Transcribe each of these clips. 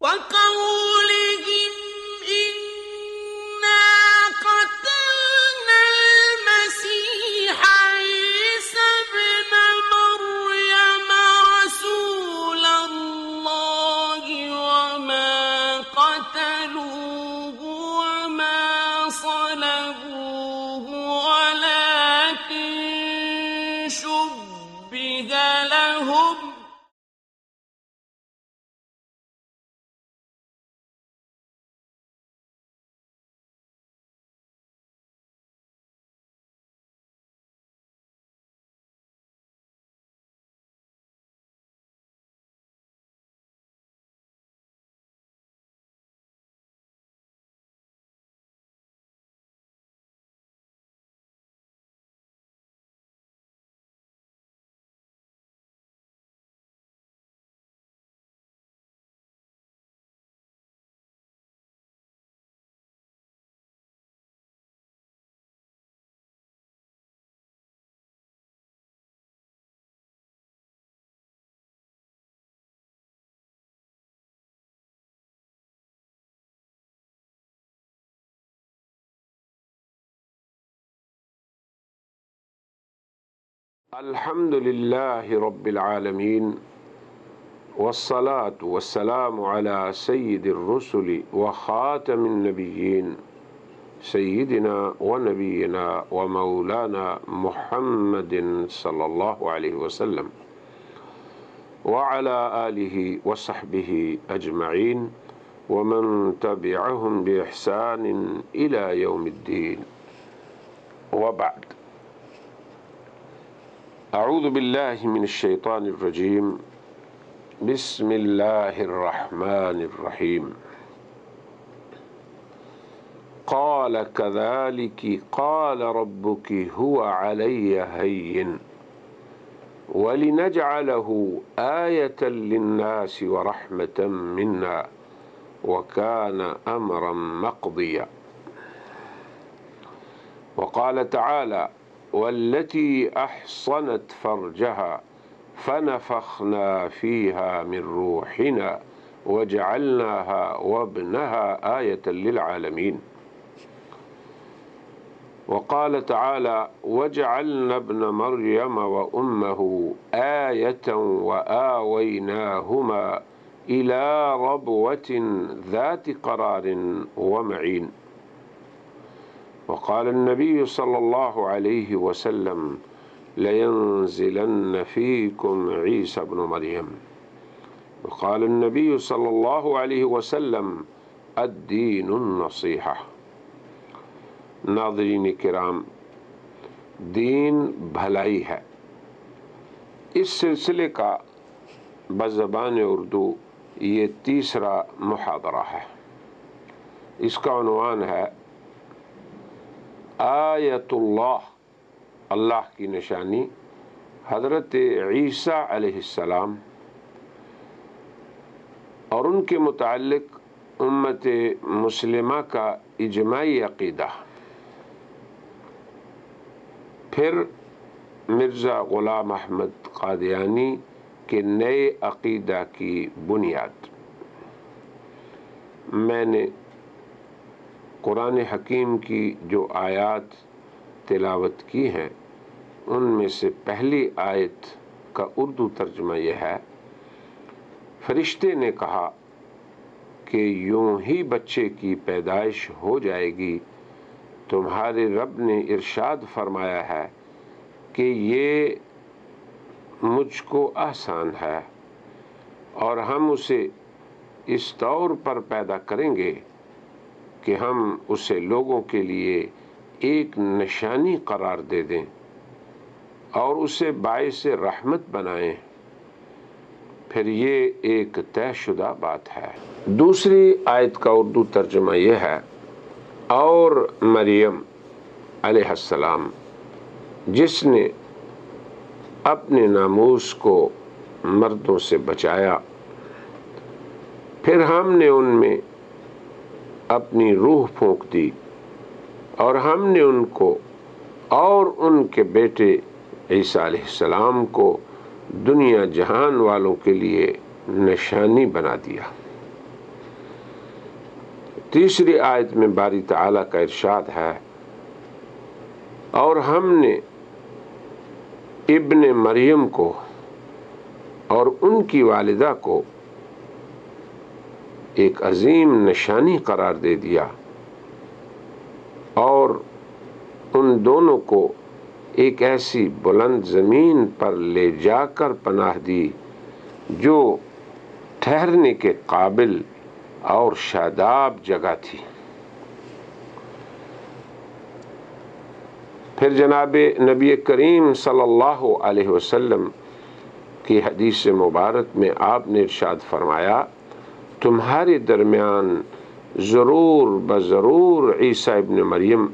وقولهم إنا قتلنا المسيح عيسى ابن مريم رسول الله وما قتلوه وما صلبوه ولكن شبه لهم الحمد لله رب العالمين والصلاة والسلام على سيد الرسل وخاتم النبيين سيدنا ونبينا ومولانا محمد صلى الله عليه وسلم وعلى آله وصحبه أجمعين ومن تبعهم بإحسان إلى يوم الدين وبعد. اعوذ باللہ من الشیطان الرجیم بسم اللہ الرحمن الرحیم قال كذلك قال ربك هو علي هين ولنجعله آية للناس ورحمة منا وكان أمرا مقضيا. وقال تعالى والتي أحصنت فرجها فنفخنا فيها من روحنا وجعلناها وابنها آية للعالمين. وقال تعالى وجعلنا ابن مريم وأمه آية وآويناهما إلى ربوة ذات قرار ومعين. وقال النبي صلى الله عليه وسلم لينزلن فيكم عيسى بن مريم. وقال النبي صلى الله عليه وسلم الدين النصيحة. ناظرین کرام، دین بھلائی ہے، اس سلسلے کا بزبان اردو یہ تیسرا محاضرہ ہے. اس کا عنوان ہے آیت اللہ، اللہ کی نشانی، حضرت عیسیٰ علیہ السلام اور ان کے متعلق امت مسلمہ کا اجماعی عقیدہ. پھر مرزا غلام احمد قادیانی کے نئے عقیدہ کی بنیاد. میں نے قرآن حکیم کی جو آیات تلاوت کی ہیں ان میں سے پہلی آیت کا اردو ترجمہ یہ ہے: فرشتے نے کہا کہ یوں ہی بچے کی پیدائش ہو جائے گی. تمہارے رب نے ارشاد فرمایا ہے کہ یہ مجھ کو آسان ہے اور ہم اسے اس طور پر پیدا کریں گے کہ ہم اسے لوگوں کے لیے ایک نشانی قرار دے دیں اور اسے باعث رحمت بنائیں. پھر یہ ایک طے شدہ بات ہے. دوسری آیت کا اردو ترجمہ یہ ہے: اور مریم علیہ السلام جس نے اپنے ناموس کو مردوں سے بچایا، پھر ہم نے ان میں اپنی روح پھونک دی اور ہم نے ان کو اور ان کے بیٹے عیسیٰ علیہ السلام کو دنیا جہان والوں کے لیے نشانی بنا دیا. تیسری آیت میں باری تعالیٰ کا ارشاد ہے، اور ہم نے ابن مریم کو اور ان کی والدہ کو ایک عظیم نشانی قرار دے دیا اور ان دونوں کو ایک ایسی بلند زمین پر لے جا کر پناہ دی جو ٹھہرنے کے قابل اور شاداب جگہ تھی۔ پھر جناب نبی کریم صلی اللہ علیہ وسلم کی حدیث مبارک میں آپ نے ارشاد فرمایا، تمہارے درمیان ضرور بضرور عیسیٰ ابن مریم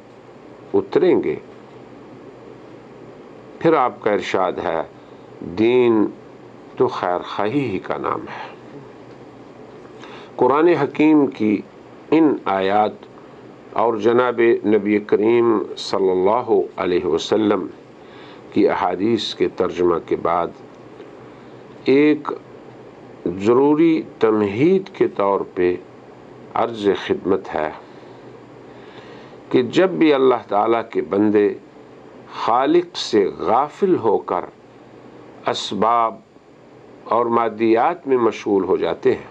اتریں گے۔ پھر آپ کا ارشاد ہے، دین تو خیر خواہی ہی کا نام ہے۔ قرآن حکیم کی ان آیات اور جناب نبی کریم صلی اللہ علیہ وسلم کی احادیث کے ترجمہ کے بعد ایک ضروری تمہید کے طور پہ عرض خدمت ہے کہ جب بھی اللہ تعالیٰ کے بندے خالق سے غافل ہو کر اسباب اور مادیات میں مشغول ہو جاتے ہیں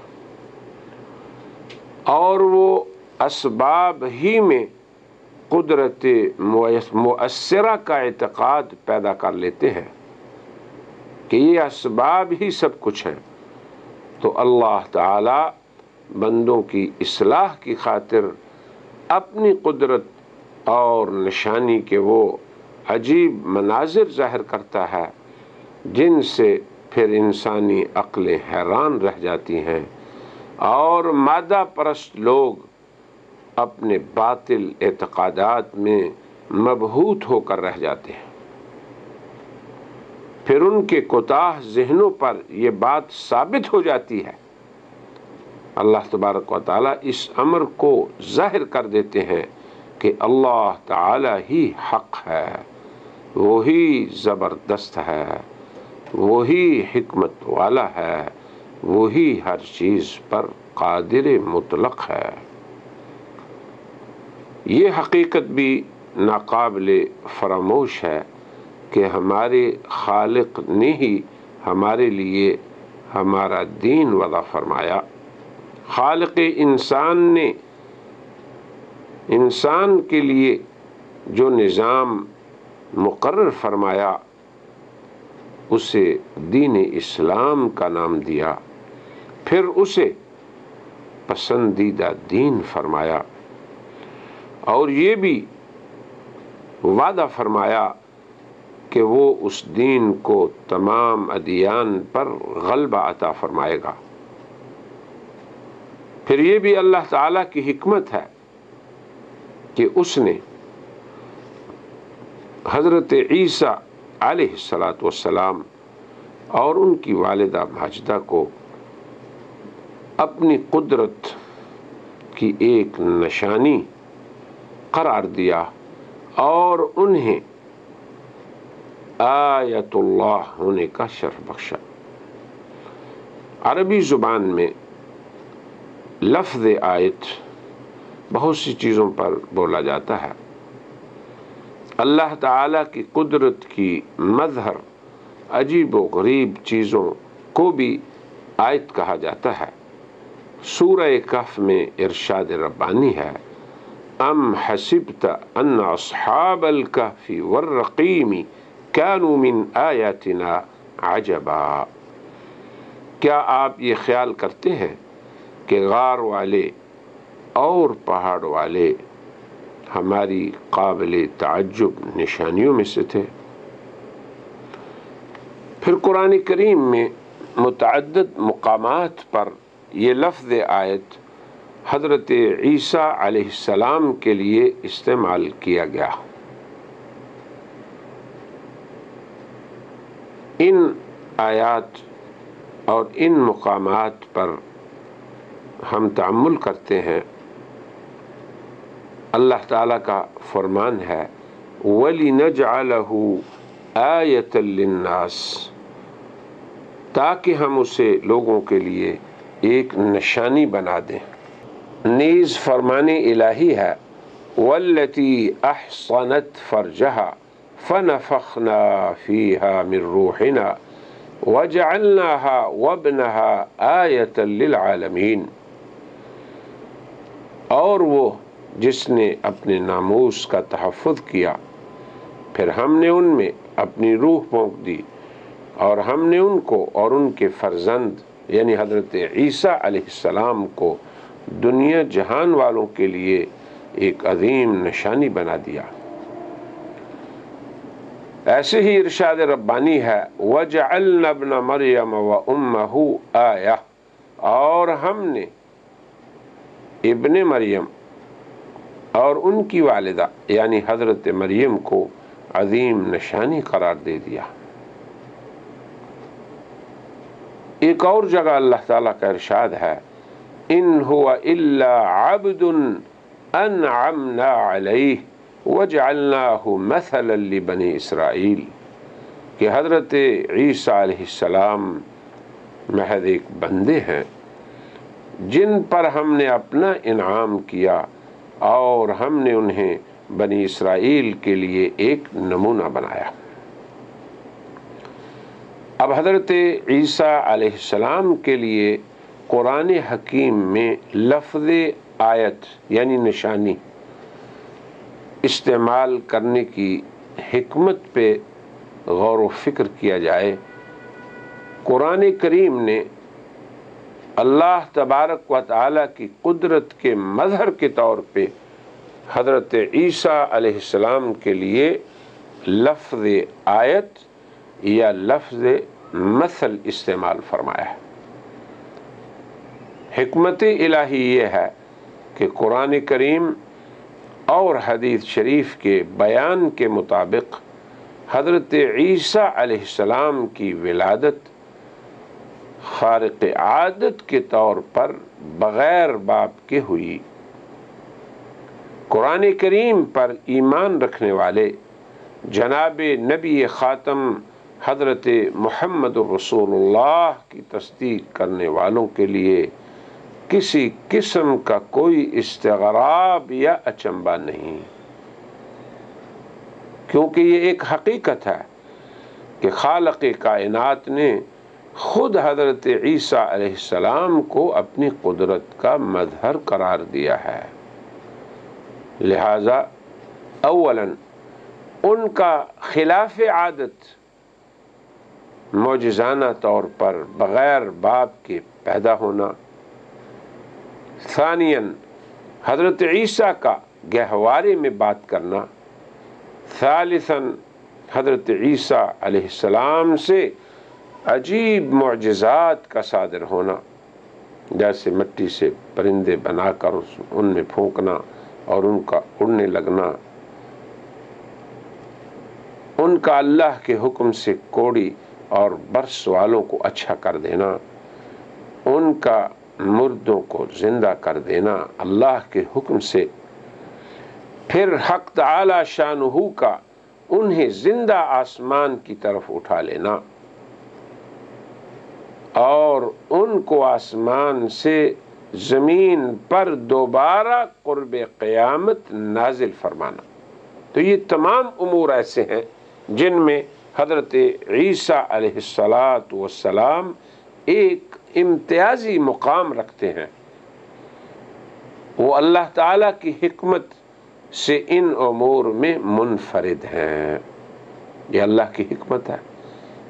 اور وہ اسباب ہی میں قدرت مؤثرہ کا اعتقاد پیدا کر لیتے ہیں کہ یہ اسباب ہی سب کچھ ہیں، تو اللہ تعالی بندوں کی اصلاح کی خاطر اپنی قدرت اور نشانی کے وہ عجیب مناظر ظاہر کرتا ہے جن سے پھر انسانی عقلیں حیران رہ جاتی ہیں اور مادہ پرست لوگ اپنے باطل اعتقادات میں مبہوت ہو کر رہ جاتے ہیں۔ پھر ان کے کوتاہ ذہنوں پر یہ بات ثابت ہو جاتی ہے، اللہ تبارک و تعالی اس امر کو ظاہر کر دیتے ہیں کہ اللہ تعالی ہی حق ہے، وہی زبردست ہے، وہی حکمت والا ہے، وہی ہر چیز پر قادر مطلق ہے۔ یہ حقیقت بھی ناقابل فراموش ہے کہ ہمارے خالق نے ہی ہمارے لیے ہمارا دین وضع فرمایا۔ خالق انسان نے انسان کے لیے جو نظام مقرر فرمایا اسے دین اسلام کا نام دیا، پھر اسے پسندیدہ دین فرمایا اور یہ بھی وعدہ فرمایا کہ وہ اس دین کو تمام ادیان پر غلبہ عطا فرمائے گا۔ پھر یہ بھی اللہ تعالیٰ کی حکمت ہے کہ اس نے حضرت عیسیٰ علیہ السلام اور ان کی والدہ ماجدہ کو اپنی قدرت کی ایک نشانی قرار دیا اور انہیں آیت اللہ ہونے کا شرف بخشا۔ عربی زبان میں لفظ آیت بہت سی چیزوں پر بولا جاتا ہے۔ اللہ تعالیٰ کی قدرت کی مظہر عجیب و غریب چیزوں کو بھی آیت کہا جاتا ہے۔ سورہ کہف میں ارشاد ربانی ہے، ام حسبت ان اصحاب الکہف والرقیم کانوا من آیاتنا عجبا، کیا آپ یہ خیال کرتے ہیں کہ غار والے اور پہاڑ والے ہماری قابل تعجب نشانیوں میں سے تھے؟ پھر قرآن کریم میں متعدد مقامات پر یہ لفظ آیت حضرت عیسیٰ علیہ السلام کے لیے استعمال کیا گیا۔ ان آیات اور ان مقامات پر ہم تأمل کرتے ہیں۔ اللہ تعالیٰ کا فرمان ہے وَلِنَجْعَلَهُ آیَةً لِلنَّاسِ، تاکہ ہم اسے لوگوں کے لیے ایک نشانی بنا دیں۔ نیز فرمان الہی ہے والتی احصنت فرجہا فنفخنا فیہا من روحنا وجعلناها وابنها آیۃ للعالمین، اور وہ جس نے اپنے ناموس کا تحفظ کیا پھر ہم نے ان میں اپنی روح پھونک دی، اور ہم نے ان کو اور ان کے فرزند یعنی حضرت عیسیٰ علیہ السلام کو دنیا جہان والوں کے لیے ایک عظیم نشانی بنا دیا۔ ایسے ہی ارشاد ربانی ہے وَجَعَلْنَا ابْنَ مَرْيَمَ وَأُمَّهُ آیَةً، اور ہم نے ابن مریم اور ان کی والدہ یعنی حضرت مریم کو عظیم نشانی قرار دے دیا۔ ایک اور جگہ اللہ تعالیٰ کا ارشاد ہے ان هو الا عبد انعمنا علیہ وجعلناہ مثلا لبنی اسرائیل، کہ حضرت عیسیٰ علیہ السلام محض ایک بندے ہیں جن پر ہم نے اپنا انعام کیا، اور ہم نے انہیں بنی اسرائیل کے لیے ایک نمونہ بنایا۔ اب حضرت عیسیٰ علیہ السلام کے لیے قرآن حکیم میں لفظ آیت یعنی نشانی استعمال کرنے کی حکمت پہ غور و فکر کیا جائے۔ قرآن کریم نے اللہ تبارک و تعالیٰ کی قدرت کے مظہر کے طور پہ حضرت عیسیٰ علیہ السلام کے لیے لفظ آیت یا لفظ مثل استعمال فرمایا ہے۔ حکمت الہی یہ ہے کہ قرآن کریم اور حدیث شریف کے بیان کے مطابق حضرت عیسیٰ علیہ السلام کی ولادت خارق عادت کے طور پر بغیر باپ کے ہوئی۔ قرآن کریم پر ایمان رکھنے والے جناب نبی خاتم حضرت محمد رسول اللہ کی تصدیق کرنے والوں کے لیے کسی قسم کا کوئی استغراب یا اچنبھا نہیں، کیونکہ یہ ایک حقیقت ہے کہ خالق کائنات نے خود حضرت عیسیٰ علیہ السلام کو اپنی قدرت کا مظہر قرار دیا ہے، لہذا اولاً ان کا خلاف عادت معجزانہ طور پر بغیر باپ کے پیدا ہونا، ثانیاً حضرت عیسیٰ کا گہوارے میں بات کرنا، ثالثاً حضرت عیسیٰ علیہ السلام سے عجیب معجزات کا صادر ہونا، جیسے مٹی سے پرندے بنا کر ان میں پھونکنا اور ان کا اڑنے لگنا، ان کا اللہ کے حکم سے کوڑی اور برس والوں کو اچھا کر دینا، ان کا مردوں کو زندہ کر دینا اللہ کے حکم سے، پھر حق تعالی شانہ کا انہیں زندہ آسمان کی طرف اٹھا لینا اور ان کو آسمان سے زمین پر دوبارہ قرب قیامت نازل فرمانا۔ تو یہ تمام امور ایسے ہیں جن میں حضرت عیسیٰ علیہ السلام ایک امتیازی مقام رکھتے ہیں، وہ اللہ تعالیٰ کی حکمت سے ان امور میں منفرد ہیں۔ یہ اللہ کی حکمت ہے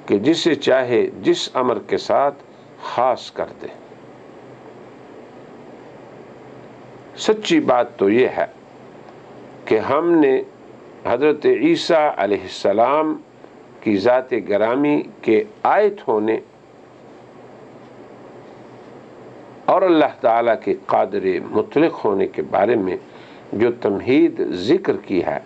کہ جسے چاہے جس امر کے ساتھ خاص کر دے۔ سچی بات تو یہ ہے کہ ہم نے حضرت عیسیٰ علیہ السلام کی ذات گرامی کے آیت ہونے اور اللہ تعالیٰ کے قادر مطلق ہونے کے بارے میں جو تمہید ذکر کی ہے،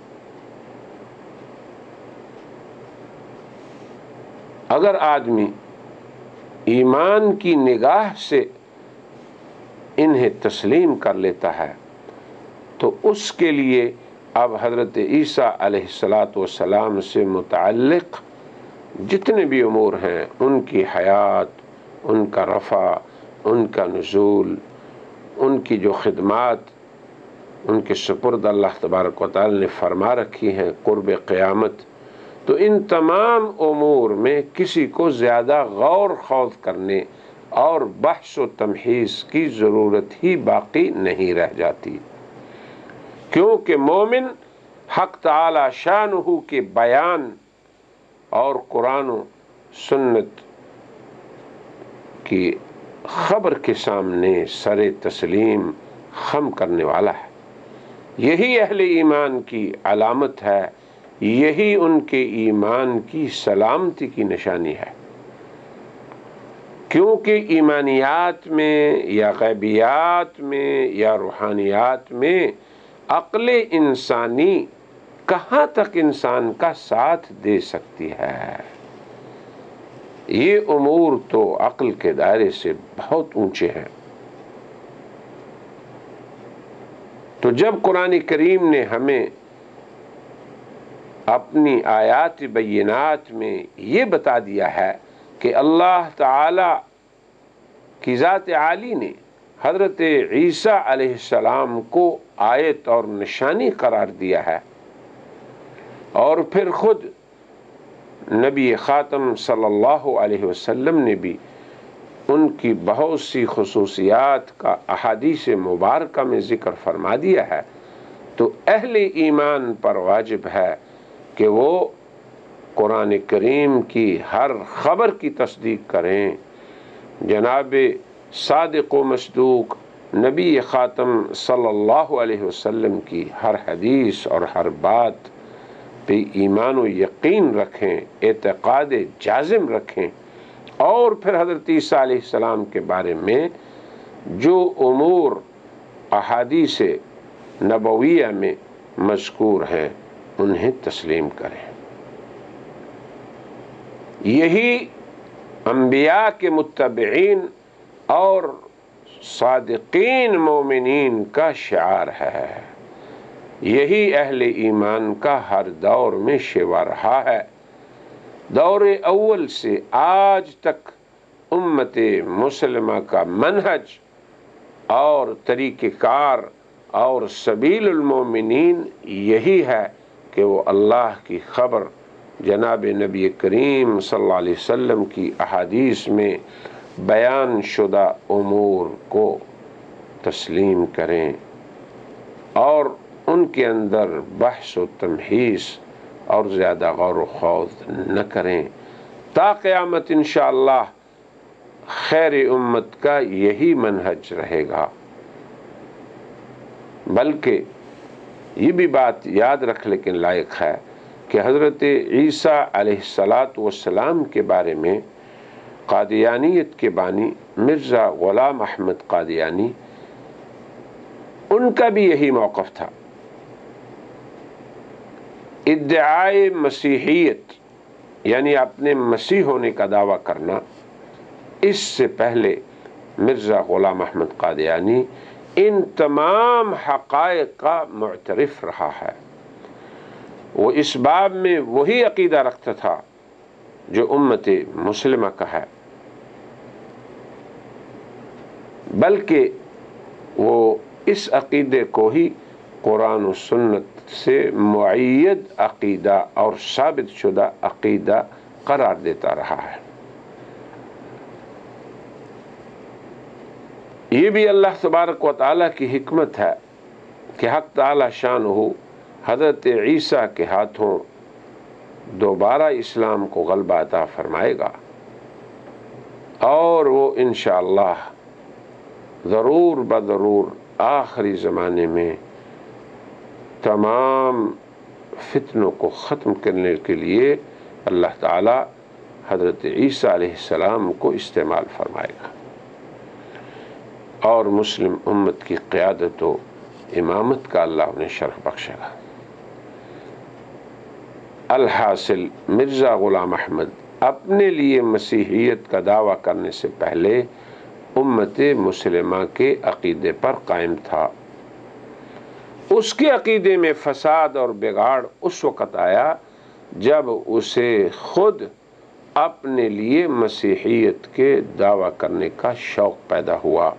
اگر آدمی ایمان کی نگاہ سے انہیں تسلیم کر لیتا ہے تو اس کے لیے اب حضرت عیسیٰ علیہ السلام سے متعلق جتنے بھی امور ہیں، ان کی حیات، ان کا رفع، ان کا نزول، ان کی جو خدمات ان کے سپرد اللہ تبارک و تعالی نے فرما رکھی ہیں قرب قیامت، تو ان تمام امور میں کسی کو زیادہ غور خوض کرنے اور بحث و تمحیص کی ضرورت ہی باقی نہیں رہ جاتی، کیونکہ مومن حق تعالی شانہ کے بیان اور قرآن و سنت کی خبر کے سامنے سر تسلیم خم کرنے والا ہے۔ یہی اہل ایمان کی علامت ہے، یہی ان کے ایمان کی سلامتی کی نشانی ہے، کیونکہ ایمانیات میں یا غیبیات میں یا روحانیات میں عقل انسانی کہاں تک انسان کا ساتھ دے سکتی ہے؟ یہ امور تو عقل کے دائرے سے بہت اونچے ہیں۔ تو جب قرآن کریم نے ہمیں اپنی آیات بینات میں یہ بتا دیا ہے کہ اللہ تعالی کی ذات عالی نے حضرت عیسیٰ علیہ السلام کو آیت اور نشانی قرار دیا ہے، اور پھر خود نبی خاتم صلی اللہ علیہ وسلم نے بھی ان کی بہت سی خصوصیات کا احادیث مبارکہ میں ذکر فرما دیا ہے، تو اہل ایمان پر واجب ہے کہ وہ قرآن کریم کی ہر خبر کی تصدیق کریں، جناب صادق و مصدوق نبی خاتم صلی اللہ علیہ وسلم کی ہر حدیث اور ہر بات پہ ایمان و یقین رکھیں، اعتقاد جازم رکھیں، اور پھر حضرت عیسیٰ علیہ السلام کے بارے میں جو امور احادیث نبویہ میں مذکور ہیں انہیں تسلیم کریں۔ یہی انبیاء کے متبعین اور صادقین مومنین کا شعار ہے، یہی اہل ایمان کا ہر دور میں شیوا رہا ہے۔ دور اول سے آج تک امت مسلمہ کا منہج اور طریقہ کار اور سبیل المومنین یہی ہے کہ وہ اللہ کی خبر جناب نبی کریم صلی اللہ علیہ وسلم کی احادیث میں بیان شدہ امور کو تسلیم کریں اور ان کے اندر بحث و تمحیص اور زیادہ غور و خوض نہ کریں، تا قیامت انشاءاللہ خیر امت کا یہی منہج رہے گا۔ بلکہ یہ بھی بات یاد رکھ لیکن لائق ہے کہ حضرت عیسیٰ علیہ السلام کے بارے میں قادیانیت کے بانی مرزا غلام احمد قادیانی، ان کا بھی یہی موقف تھا۔ ادعائے مسیحیت یعنی اپنے مسیح ہونے کا دعویٰ کرنا، اس سے پہلے مرزا غلام احمد قادیانی ان تمام حقائق کا معترف رہا ہے۔ وہ اس باب میں وہی عقیدہ رکھتا تھا جو امت مسلمہ کا ہے، بلکہ وہ اس عقیدے کو ہی قرآن و سنت سے معید عقیدہ اور ثابت شدہ عقیدہ قرار دیتا رہا ہے۔ یہ بھی اللہ تبارک و تعالیٰ کی حکمت ہے کہ حق تعالی شانہ حضرت عیسیٰ کے ہاتھوں دوبارہ اسلام کو غلبہ عطا فرمائے گا، اور وہ انشاءاللہ ضرور بضرور آخری زمانے میں تمام فتنوں کو ختم کرنے کے لیے اللہ تعالی حضرت عیسیٰ علیہ السلام کو استعمال فرمائے گا اور مسلم امت کی قیادت و امامت کا اللہ انہیں شرف بخشے گا۔ الحاصل مرزا غلام احمد اپنے لیے مسیحیت کا دعویٰ کرنے سے پہلے امت مسلمہ کے عقیدے پر قائم تھا۔ اس کے عقیدے میں فساد اور بگاڑ اس وقت آیا جب اسے خود اپنے لیے مسیحیت کے دعویٰ کرنے کا شوق پیدا ہوا،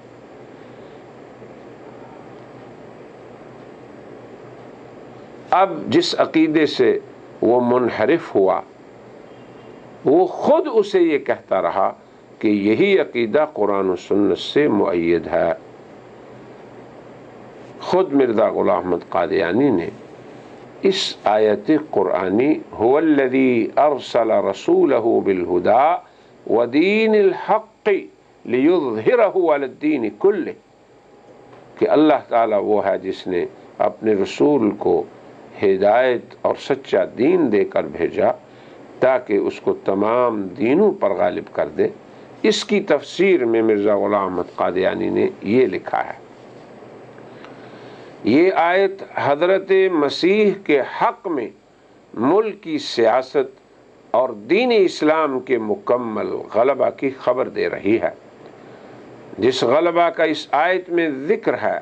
اب جس عقیدے سے وہ منحرف ہوا وہ خود اسے یہ کہتا رہا کہ یہی عقیدہ قرآن و سنت سے مؤید ہے۔ خود مرزا غلام احمد قادیانی نے اس آیت قرآنی هو الذی ارسل رسولہ بالہدى ودین الحق لیظہرہ علی الدین کلہ کہ اللہ تعالیٰ وہ ہے جس نے اپنے رسول کو ہدایت اور سچا دین دے کر بھیجا تاکہ اس کو تمام دینوں پر غالب کر دے۔ اس کی تفسیر میں مرزا غلام احمد قادیانی نے یہ لکھا ہے، یہ آیت حضرت مسیح کے حق میں ملک کی سیاست اور دین اسلام کے مکمل غلبہ کی خبر دے رہی ہے، جس غلبہ کا اس آیت میں ذکر ہے،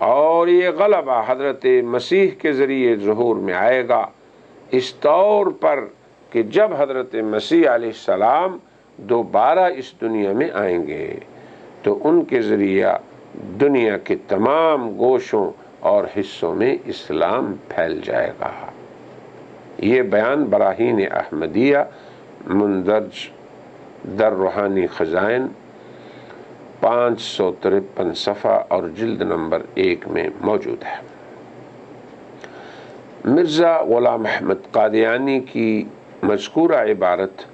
اور یہ غلبہ حضرت مسیح کے ذریعے ظہور میں آئے گا اس طور پر کہ جب حضرت مسیح علیہ السلام دوبارہ اس دنیا میں آئیں گے تو ان کے ذریعہ دنیا کے تمام گوشوں اور حصوں میں اسلام پھیل جائے گا۔ یہ بیان براہین احمدیہ مندرج در روحانی خزائن 553 صفحہ اور جلد نمبر 1 میں موجود ہے۔ مرزا غلام احمد قادیانی کی مذکورہ عبارت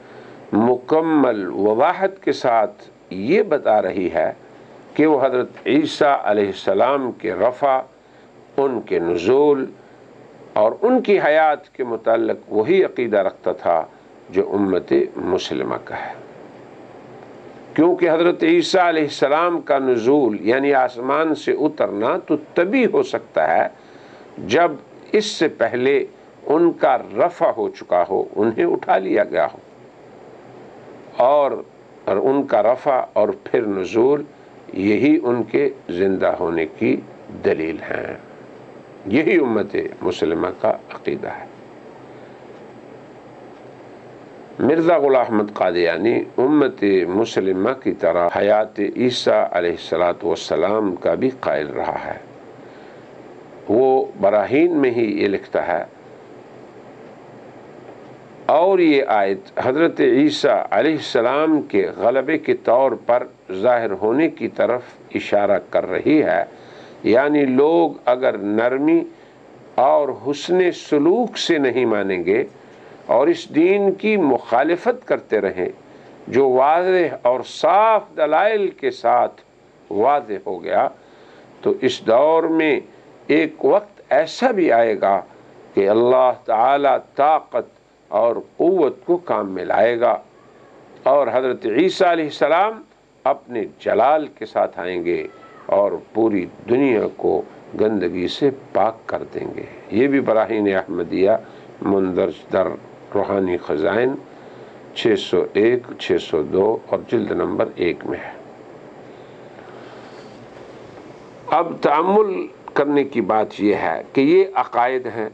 مکمل وضاحت کے ساتھ یہ بتا رہی ہے کہ وہ حضرت عیسیٰ علیہ السلام کے رفع، ان کے نزول اور ان کی حیات کے متعلق وہی عقیدہ رکھتا تھا جو امت مسلمہ کا ہے، کیونکہ حضرت عیسیٰ علیہ السلام کا نزول یعنی آسمان سے اترنا تو تبھی ہو سکتا ہے جب اس سے پہلے ان کا رفع ہو چکا ہو، انہیں اٹھا لیا گیا ہو، اور ان کا رفع اور پھر نزول یہی ان کے زندہ ہونے کی دلیل ہیں۔ یہی امت مسلمہ کا عقیدہ ہے۔ مرزا غلام احمد قادیانی امت مسلمہ کی طرح حیات عیسیٰ علیہ السلام کا بھی قائل رہا ہے۔ وہ براہین میں ہی یہ لکھتا ہے، اور یہ آیت حضرت عیسیٰ علیہ السلام کے غلبے کے طور پر ظاہر ہونے کی طرف اشارہ کر رہی ہے، یعنی لوگ اگر نرمی اور حسن سلوک سے نہیں مانیں گے اور اس دین کی مخالفت کرتے رہیں جو واضح اور صاف دلائل کے ساتھ واضح ہو گیا، تو اس دور میں ایک وقت ایسا بھی آئے گا کہ اللہ تعالی طاقت اور قوت کو کام میں لائے گا اور حضرت عیسیٰ علیہ السلام اپنے جلال کے ساتھ آئیں گے اور پوری دنیا کو گندگی سے پاک کر دیں گے۔ یہ بھی براہین احمدیہ مندرج در روحانی خزائن 601، 602 اور جلد نمبر 1 میں ہے۔ اب تأمل کرنے کی بات یہ ہے کہ یہ عقائد ہیں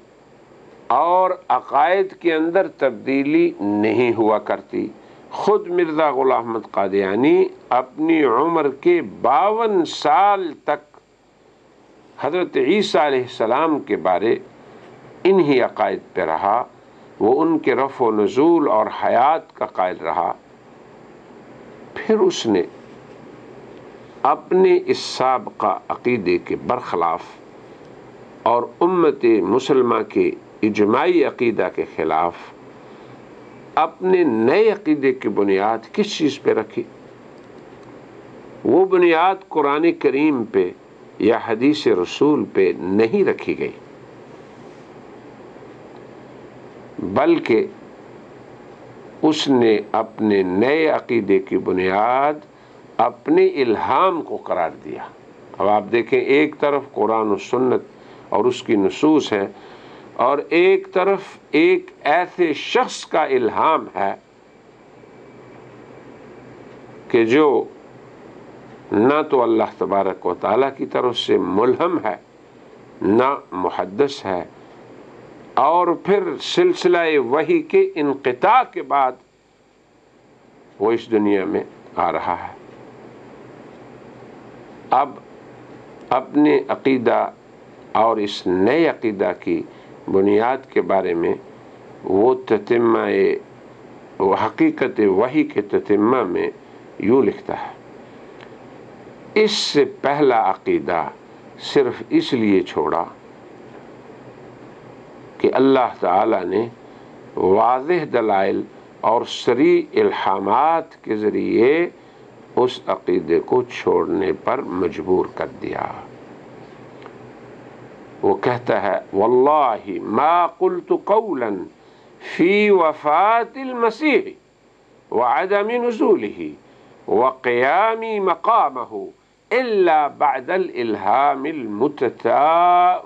اور عقائد کے اندر تبدیلی نہیں ہوا کرتی۔ خود مرزا غلام احمد قادیانی اپنی عمر کے 52 سال تک حضرت عیسیٰ علیہ السلام کے بارے انہی عقائد پہ رہا، وہ ان کے رفع و نزول اور حیات کا قائل رہا۔ پھر اس نے اپنے اس سابقہ عقیدے کے برخلاف اور امت مسلمہ کے اجماعی عقیدہ کے خلاف اپنے نئے عقیدے کی بنیاد کس چیز پہ رکھی؟ وہ بنیاد قرآن کریم پہ یا حدیث رسول پہ نہیں رکھی گئی، بلکہ اس نے اپنے نئے عقیدے کی بنیاد اپنے الہام کو قرار دیا۔ اب آپ دیکھیں، ایک طرف قرآن و سنت اور اس کی نصوص ہیں، اور ایک طرف ایک ایسے شخص کا الہام ہے کہ جو نہ تو اللہ تبارک و تعالیٰ کی طرف سے ملہم ہے، نہ محدث ہے، اور پھر سلسلہ وحی کے انقطاع کے بعد وہ اس دنیا میں آ رہا ہے۔ اب اپنے عقیدہ اور اس نئے عقیدہ کی بنیاد کے بارے میں وہ تتمہ وہ حقیقت وحی کے تتمہ میں یوں لکھتا ہے، اس سے پہلا عقیدہ صرف اس لیے چھوڑا کہ اللہ تعالی نے واضح دلائل اور صریح الہامات کے ذریعے اس عقیدے کو چھوڑنے پر مجبور کر دیا۔ وہ کہتا ہے واللہ ما قلت قولا فی وفات المسیح وعدم نزولہ وقیام مقامہ الا بعد الالہام المتواتر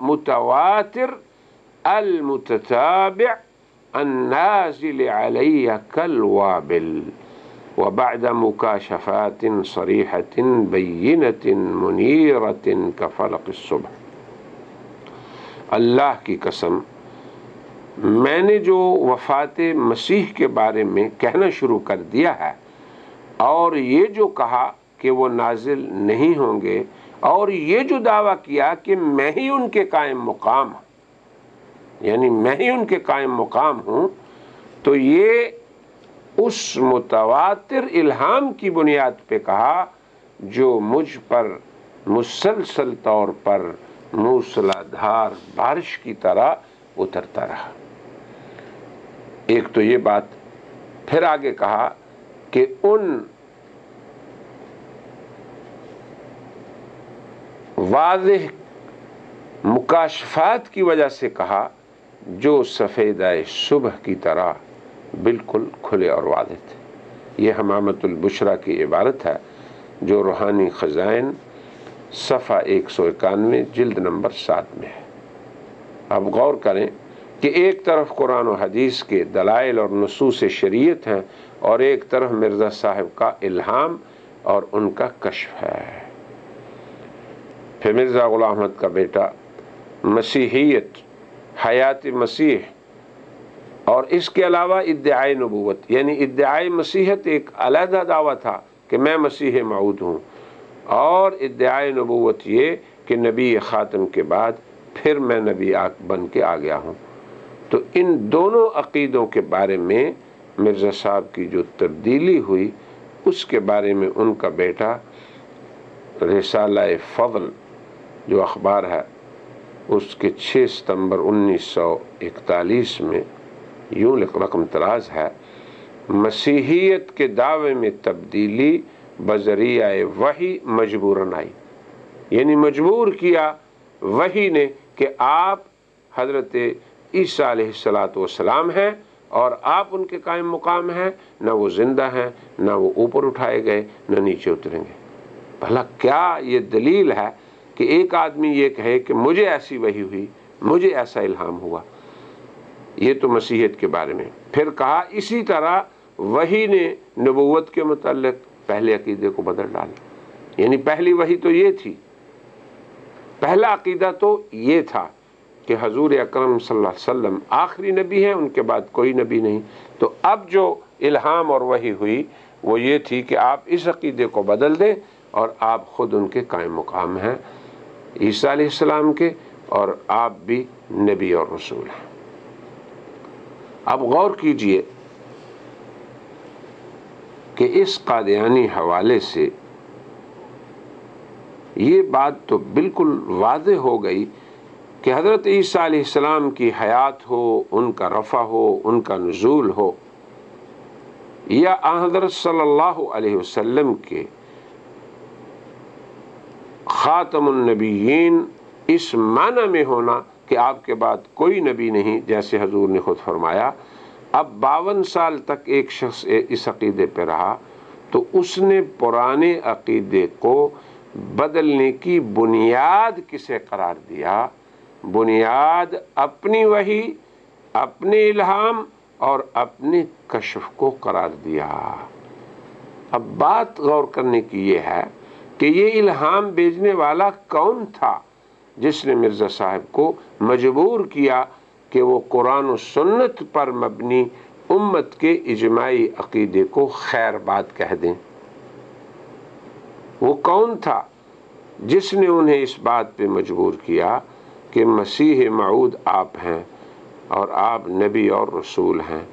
المتتابع النازل علی کالوابل وبعد مکاشفات صریحة بینة منیرة کفلق الصبح۔ اللہ کی قسم، میں نے جو وفات مسیح کے بارے میں کہنا شروع کر دیا ہے اور یہ جو کہا کہ وہ نازل نہیں ہوں گے اور یہ جو دعویٰ کیا کہ میں ہی ان کے قائم مقام ہوں، یعنی میں ہی ان کے قائم مقام ہوں، تو یہ اس متواتر الہام کی بنیاد پہ کہا جو مجھ پر مسلسل طور پر موسلادھار بارش کی طرح اترتا رہا۔ ایک تو یہ بات، پھر آگے کہا کہ ان واضح مکاشفات کی وجہ سے کہا جو سفیدہ صبح کی طرح بالکل کھلے اور واضح تھے۔ یہ حمامۃ البشریٰ کی عبارت ہے جو روحانی خزائن صفحہ 191 جلد نمبر 7 میں ہے۔ اب غور کریں کہ ایک طرف قرآن و حدیث کے دلائل اور نصوص شریعت ہیں اور ایک طرف مرزا صاحب کا الہام اور ان کا کشف ہے۔ پھر مرزا غلام احمد کا بیٹا مسیحیت، حیات مسیح اور اس کے علاوہ ادعائے نبوت، یعنی ادعائے مسیحت ایک علیحدہ دعویٰ تھا کہ میں مسیح موعود ہوں، اور ادعائے نبوت یہ کہ نبی خاتم کے بعد پھر میں نبی بن کے آ گیا ہوں۔ تو ان دونوں عقیدوں کے بارے میں مرزا صاحب کی جو تبدیلی ہوئی اس کے بارے میں ان کا بیٹا رسالہ فضل جو اخبار ہے اس کے 6 ستمبر 1941 میں یوں رقم طراز ہے، مسیحیت کے دعوے میں تبدیلی بذریعہ وحی مجبوراً آئی، یعنی مجبور کیا وحی نے کہ آپ حضرت عیسیٰ علیہ السلام ہیں اور آپ ان کے قائم مقام ہیں، نہ وہ زندہ ہیں، نہ وہ اوپر اٹھائے گئے، نہ نیچے اتریں گے۔ بھلا کیا یہ دلیل ہے کہ ایک آدمی یہ کہے کہ مجھے ایسی وحی ہوئی، مجھے ایسا الہام ہوا؟ یہ تو مسیحیت کے بارے میں۔ پھر کہا اسی طرح وحی نے نبوت کے متعلق پہلے عقیدے کو بدل ڈالا، یعنی پہلی وحی تو یہ تھی، پہلا عقیدہ تو یہ تھا کہ حضور اکرم صلی اللہ علیہ وسلم آخری نبی ہیں، ان کے بعد کوئی نبی نہیں۔ تو اب جو الہام اور وحی ہوئی وہ یہ تھی کہ آپ اس عقیدے کو بدل دیں اور آپ خود ان کے قائم مقام ہیں، عیسیٰ علیہ السلام کے، اور آپ بھی نبی اور رسول ہیں۔ اب غور کیجئے کہ اس قادیانی حوالے سے یہ بات تو بالکل واضح ہو گئی کہ حضرت عیسیٰ علیہ السلام کی حیات ہو، ان کا رفع ہو، ان کا نزول ہو، یا حضرت صلی اللہ علیہ وسلم کے خاتم النبیین اس معنی میں ہونا کہ آپ کے بعد کوئی نبی نہیں، جیسے حضور نے خود فرمایا۔ اب 52 سال تک ایک شخص اس عقیدے پہ رہا تو اس نے پرانے عقیدے کو بدلنے کی بنیاد کسے قرار دیا؟ بنیاد اپنی وحی، اپنے الہام اور اپنے کشف کو قرار دیا۔ اب بات غور کرنے کی یہ ہے کہ یہ الہام بھیجنے والا کون تھا جس نے مرزا صاحب کو مجبور کیا کہ وہ قرآن و سنت پر مبنی امت کے اجماعی عقیدے کو خیر بات کہہ دیں؟ وہ کون تھا جس نے انہیں اس بات پہ مجبور کیا کہ مسیح موعود آپ ہیں اور آپ نبی اور رسول ہیں۔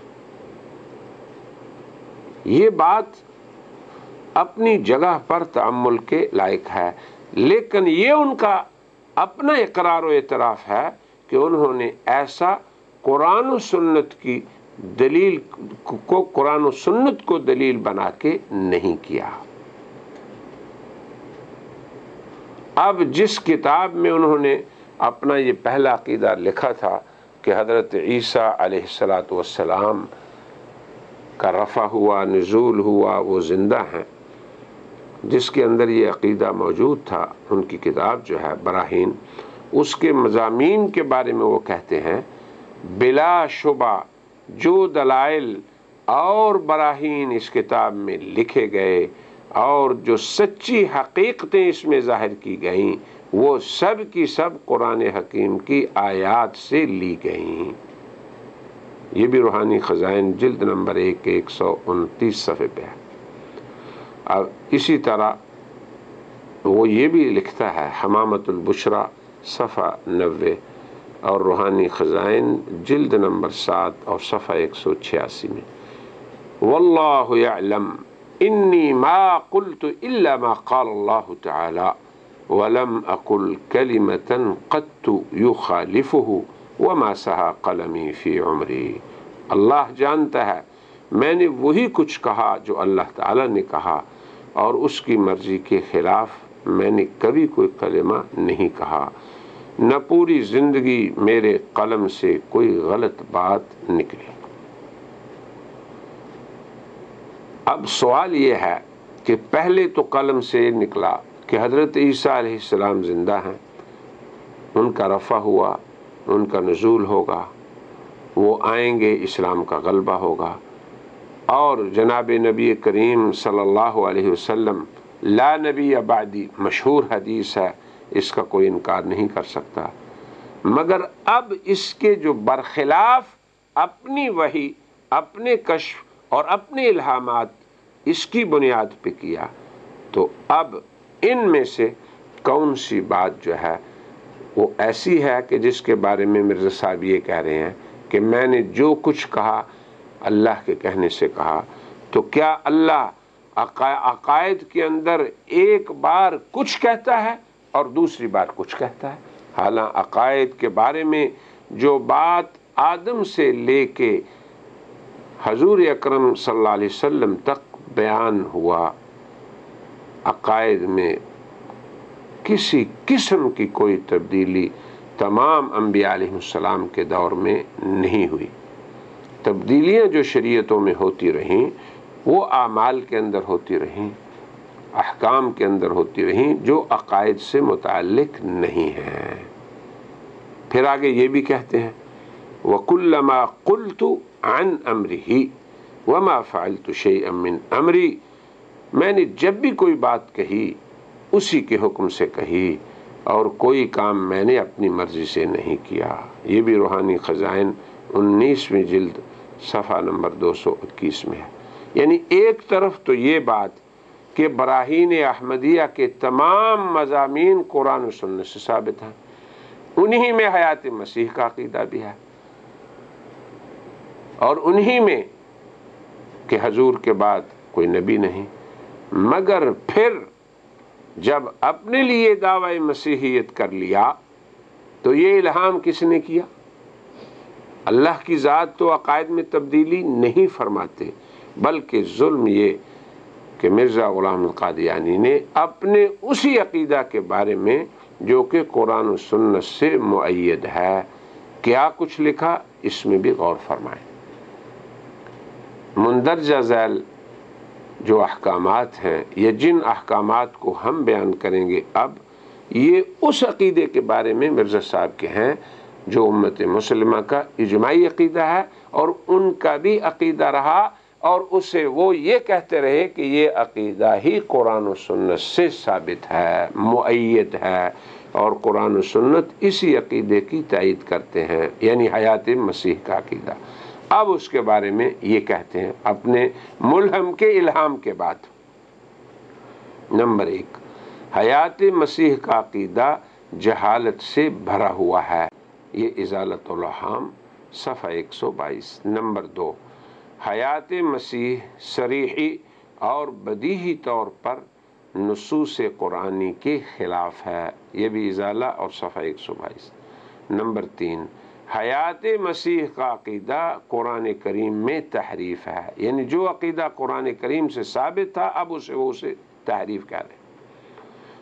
یہ بات اپنی جگہ پر تأمل کے لائق ہے، لیکن یہ ان کا اپنا اقرار و اعتراف ہے کہ انہوں نے ایسا قرآن و سنت کی دلیل کو قرآن و سنت کو دلیل بنا کے نہیں کیا۔ اب جس کتاب میں انہوں نے اپنا یہ پہلا عقیدہ لکھا تھا کہ حضرت عیسیٰ علیہ السلام کا رفع ہوا، نزول ہوا، وہ زندہ ہیں، جس کے اندر یہ عقیدہ موجود تھا، ان کی کتاب جو ہے براہین، اس کے مضامین کے بارے میں وہ کہتے ہیں بلا شبہ جو دلائل اور براہین اس کتاب میں لکھے گئے اور جو سچی حقیقتیں اس میں ظاہر کی گئیں وہ سب کی سب قرآن حکیم کی آیات سے لی گئیں۔ یہ بھی روحانی خزائن جلد نمبر 1 کے 129 صفحے پہ ہے۔ اب اسی طرح وہ یہ بھی لکھتا ہے حمامت البشرا صفحہ 90 اور روحانی خزائن جلد نمبر 7 اور صفحہ 186 میں، واللہ یعلم انی ما قلت الا ما قال اللہ تعالی ولم اقل کلمتا قط یخالفه وما سہا قلمی فی عمری۔ اللہ جانتا ہے میں نے وہی کچھ کہا جو اللہ تعالی نے کہا، اور اس کی مرضی کے خلاف میں نے کبھی کوئی کلمہ نہیں کہا، نہ پوری زندگی میرے قلم سے کوئی غلط بات نکلی۔ اب سوال یہ ہے کہ پہلے تو قلم سے نکلا کہ حضرت عیسیٰ علیہ السلام زندہ ہیں، ان کا رفع ہوا، ان کا نزول ہوگا، وہ آئیں گے، اسلام کا غلبہ ہوگا، اور جناب نبی کریم صلی اللہ علیہ وسلم لا نبی بعدی مشہور حدیث ہے، اس کا کوئی انکار نہیں کر سکتا۔ مگر اب اس کے جو برخلاف اپنی وحی، اپنے کشف اور اپنے الہامات اس کی بنیاد پہ کیا، تو اب ان میں سے کون سی بات جو ہے وہ ایسی ہے کہ جس کے بارے میں مرزا صاحب یہ کہہ رہے ہیں کہ میں نے جو کچھ کہا اللہ کے کہنے سے کہا؟ تو کیا اللہ عقائد کے اندر ایک بار کچھ کہتا ہے اور دوسری بار کچھ کہتا ہے؟ حالانکہ عقائد کے بارے میں جو بات آدم سے لے کے حضور اکرم صلی اللہ علیہ وسلم تک بیان ہوا، عقائد میں کسی قسم کی کوئی تبدیلی تمام انبیاء علیہ السلام کے دور میں نہیں ہوئی۔ تبدیلیاں جو شریعتوں میں ہوتی رہیں وہ اعمال کے اندر ہوتی رہیں، احکام کے اندر ہوتی رہیں، جو عقائد سے متعلق نہیں ہیں۔ پھر آگے یہ بھی کہتے ہیں وَكُلَّمَا قُلْتُ عَنْ أَمْرِهِ وَمَا فَعَلْتُ شَيْئًا مِّنْ أَمْرِي، میں نے جب بھی کوئی بات کہی اسی کے حکم سے کہی، اور کوئی کام میں نے اپنی مرضی سے نہیں کیا۔ یہ بھی روحانی خزائن 19ویں جلد صفحہ نمبر 221 میں ہے۔ یعنی ایک طرف تو یہ بات کہ براہین احمدیہ کے تمام مضامین قرآن و سنت سے ثابت ہیں، انہی میں حیات مسیح کا عقیدہ بھی ہے، اور انہی میں کہ حضور کے بعد کوئی نبی نہیں۔ مگر پھر جب اپنے لیے دعوی مسیحیت کر لیا تو یہ الہام کس نے کیا؟ اللہ کی ذات تو عقائد میں تبدیلی نہیں فرماتے، بلکہ ظلم یہ کہ مرزا غلام القادیانی نے اپنے اسی عقیدہ کے بارے میں جو کہ قرآن و سنت سے مؤید ہے کیا کچھ لکھا، اس میں بھی غور فرمائیں۔ مندرجہ ذیل جو احکامات ہیں یا جن احکامات کو ہم بیان کریں گے اب، یہ اس عقیدے کے بارے میں مرزا صاحب کے ہیں جو امت مسلمہ کا اجماعی عقیدہ ہے، اور ان کا بھی عقیدہ رہا، اور اسے وہ یہ کہتے رہے کہ یہ عقیدہ ہی قرآن و سنت سے ثابت ہے، مؤید ہے، اور قرآن و سنت اسی عقیدے کی تائید کرتے ہیں، یعنی حیات مسیح کا عقیدہ۔ اب اس کے بارے میں یہ کہتے ہیں اپنے ملہم کے الہام کے بعد، نمبر 1، حیات مسیح کا عقیدہ جہالت سے بھرا ہوا ہے۔ یہ ازالت الاوہام صفحہ 122۔ نمبر 2، حیات مسیح صریحی اور بدیہی طور پر نصوص قرآنی کے خلاف ہے، یہ بھی ازالہ اور صفحہ 122۔ نمبر 3، حیات مسیح کا عقیدہ قرآن کریم میں تحریف ہے، یعنی جو عقیدہ قرآن کریم سے ثابت تھا اب اسے تحریف کہہ رہے،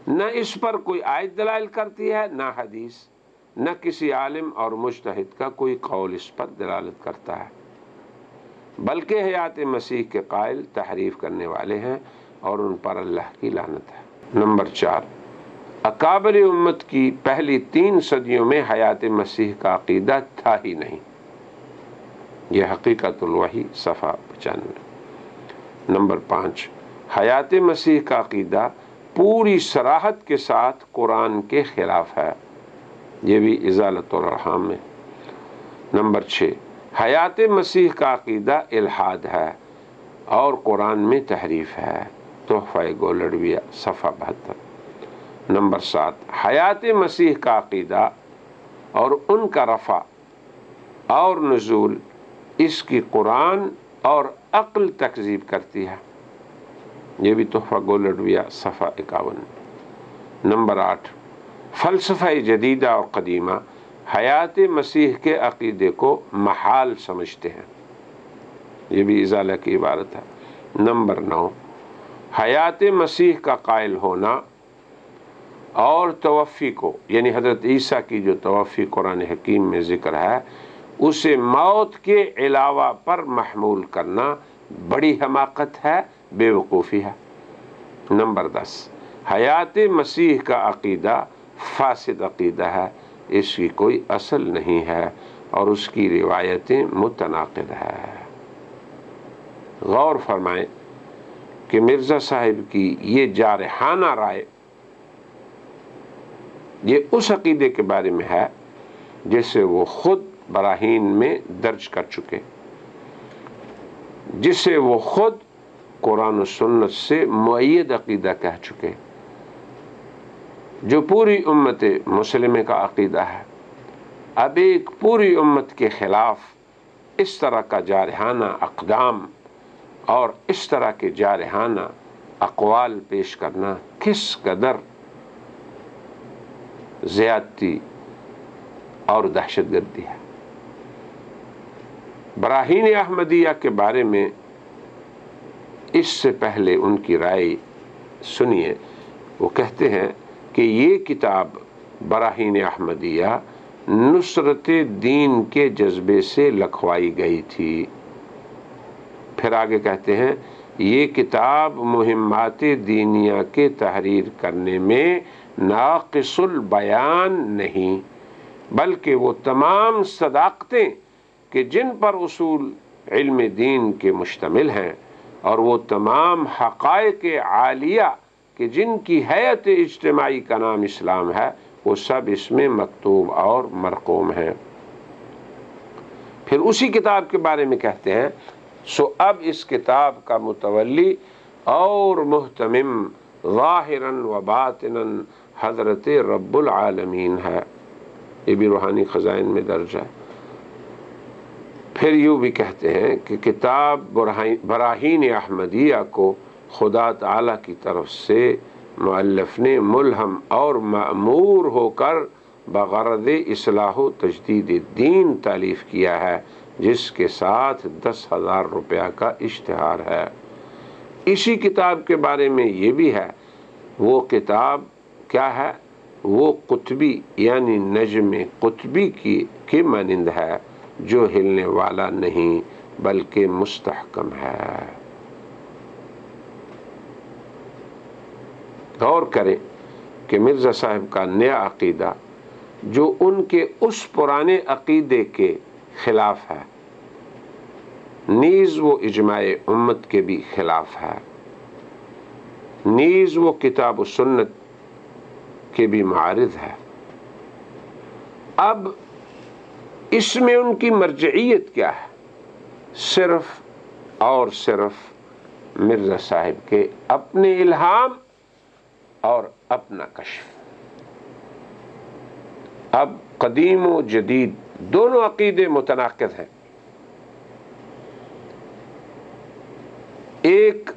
نہ اس پر کوئی آیت دلائل کرتی ہے، نہ حدیث، نہ کسی عالم اور مجتہد کا کوئی قول اس پر دلالت کرتا ہے، بلکہ حیات مسیح کے قائل تحریف کرنے والے ہیں اور ان پر اللہ کی لعنت ہے۔ نمبر 4، اکابر امت کی پہلی 3 صدیوں میں حیات مسیح کا عقیدہ تھا ہی نہیں، یہ حقیقت الوحی صفحہ 95۔ نمبر 5، حیات مسیح کا عقیدہ پوری صراحت کے ساتھ قرآن کے خلاف ہے، یہ بھی ازالۃ الارحام میں۔ نمبر 6، حیات مسیح کا عقیدہ الحاد ہے اور قرآن میں تحریف ہے، تحفہ گولڑویہ صفحہ 72۔ نمبر 7، حیات مسیح کا عقیدہ اور ان کا رفع اور نزول اس کی قرآن اور عقل تکذیب کرتی ہے، یہ بھی تحفہ گولڑویہ صفحہ 51۔ نمبر 8، فلسفہ جدیدہ اور قدیمہ حیات مسیح کے عقیدے کو محال سمجھتے ہیں، یہ بھی ازالہ کی عبارت ہے۔ نمبر 9، حیات مسیح کا قائل ہونا اور توفی کو، یعنی حضرت عیسیٰ کی جو توفی قرآن حکیم میں ذکر ہے، اسے موت کے علاوہ پر محمول کرنا بڑی حماقت ہے، بے وقوفی ہے۔ نمبر 10، حیات مسیح کا عقیدہ فاسد عقیدہ ہے، اس کی کوئی اصل نہیں ہے اور اس کی روایتیں متناقض ہے۔ غور فرمائیں کہ مرزا صاحب کی یہ جارحانہ رائے یہ اس عقیدے کے بارے میں ہے جسے وہ خود براہین میں درج کر چکے، جسے وہ خود قرآن و سنت سے مؤید عقیدہ کہہ چکے، جو پوری امت مسلمہ کا عقیدہ ہے۔ اب ایک پوری امت کے خلاف اس طرح کا جارحانہ اقدام اور اس طرح کے جارحانہ اقوال پیش کرنا کس قدر زیادتی اور دہشت گردی ہے۔ براہین احمدیہ کے بارے میں اس سے پہلے ان کی رائے سنیے، وہ کہتے ہیں کہ یہ کتاب براہین احمدیہ نصرت دین کے جذبے سے لکھوائی گئی تھی۔ پھر آگے کہتے ہیں یہ کتاب مہمات دینیہ کے تحریر کرنے میں ناقص البیان نہیں، بلکہ وہ تمام صداقتیں کہ جن پر اصول علم دین کے مشتمل ہیں اور وہ تمام حقائق عالیہ کہ جن کی حیت اجتماعی کا نام اسلام ہے، وہ سب اس میں مکتوب اور مرقوم ہیں۔ پھر اسی کتاب کے بارے میں کہتے ہیں سو اب اس کتاب کا متولی اور محتمم ظاہراً و باطناً حضرت رب العالمین ہے، یہ بھی روحانی خزائن میں درج ہے۔ پھر یوں بھی کہتے ہیں کہ کتاب براہین احمدیہ کو خدا تعالی کی طرف سے مؤلف نے ملہم اور مأمور ہو کر بغرض اصلاح و تجدید دین تالیف کیا ہے، جس کے ساتھ 10,000 روپیہ کا اشتہار ہے۔ اسی کتاب کے بارے میں یہ بھی ہے، وہ کتاب کیا ہے؟ وہ قطبی یعنی نجم قطبی کی مانند ہے، جو ہلنے والا نہیں بلکہ مستحکم ہے۔ غور کریں کہ مرزا صاحب کا نیا عقیدہ جو ان کے اس پرانے عقیدے کے خلاف ہے، نیز وہ اجماع امت کے بھی خلاف ہے، نیز وہ کتاب و سنت کے بھی معارض ہے۔ اب اس میں ان کی مرجعیت کیا ہے؟ صرف اور صرف مرزا صاحب کے اپنے الہام اور اپنا کشف۔ اب قدیم و جدید دونوں عقیدے متناقض ہیں. ایک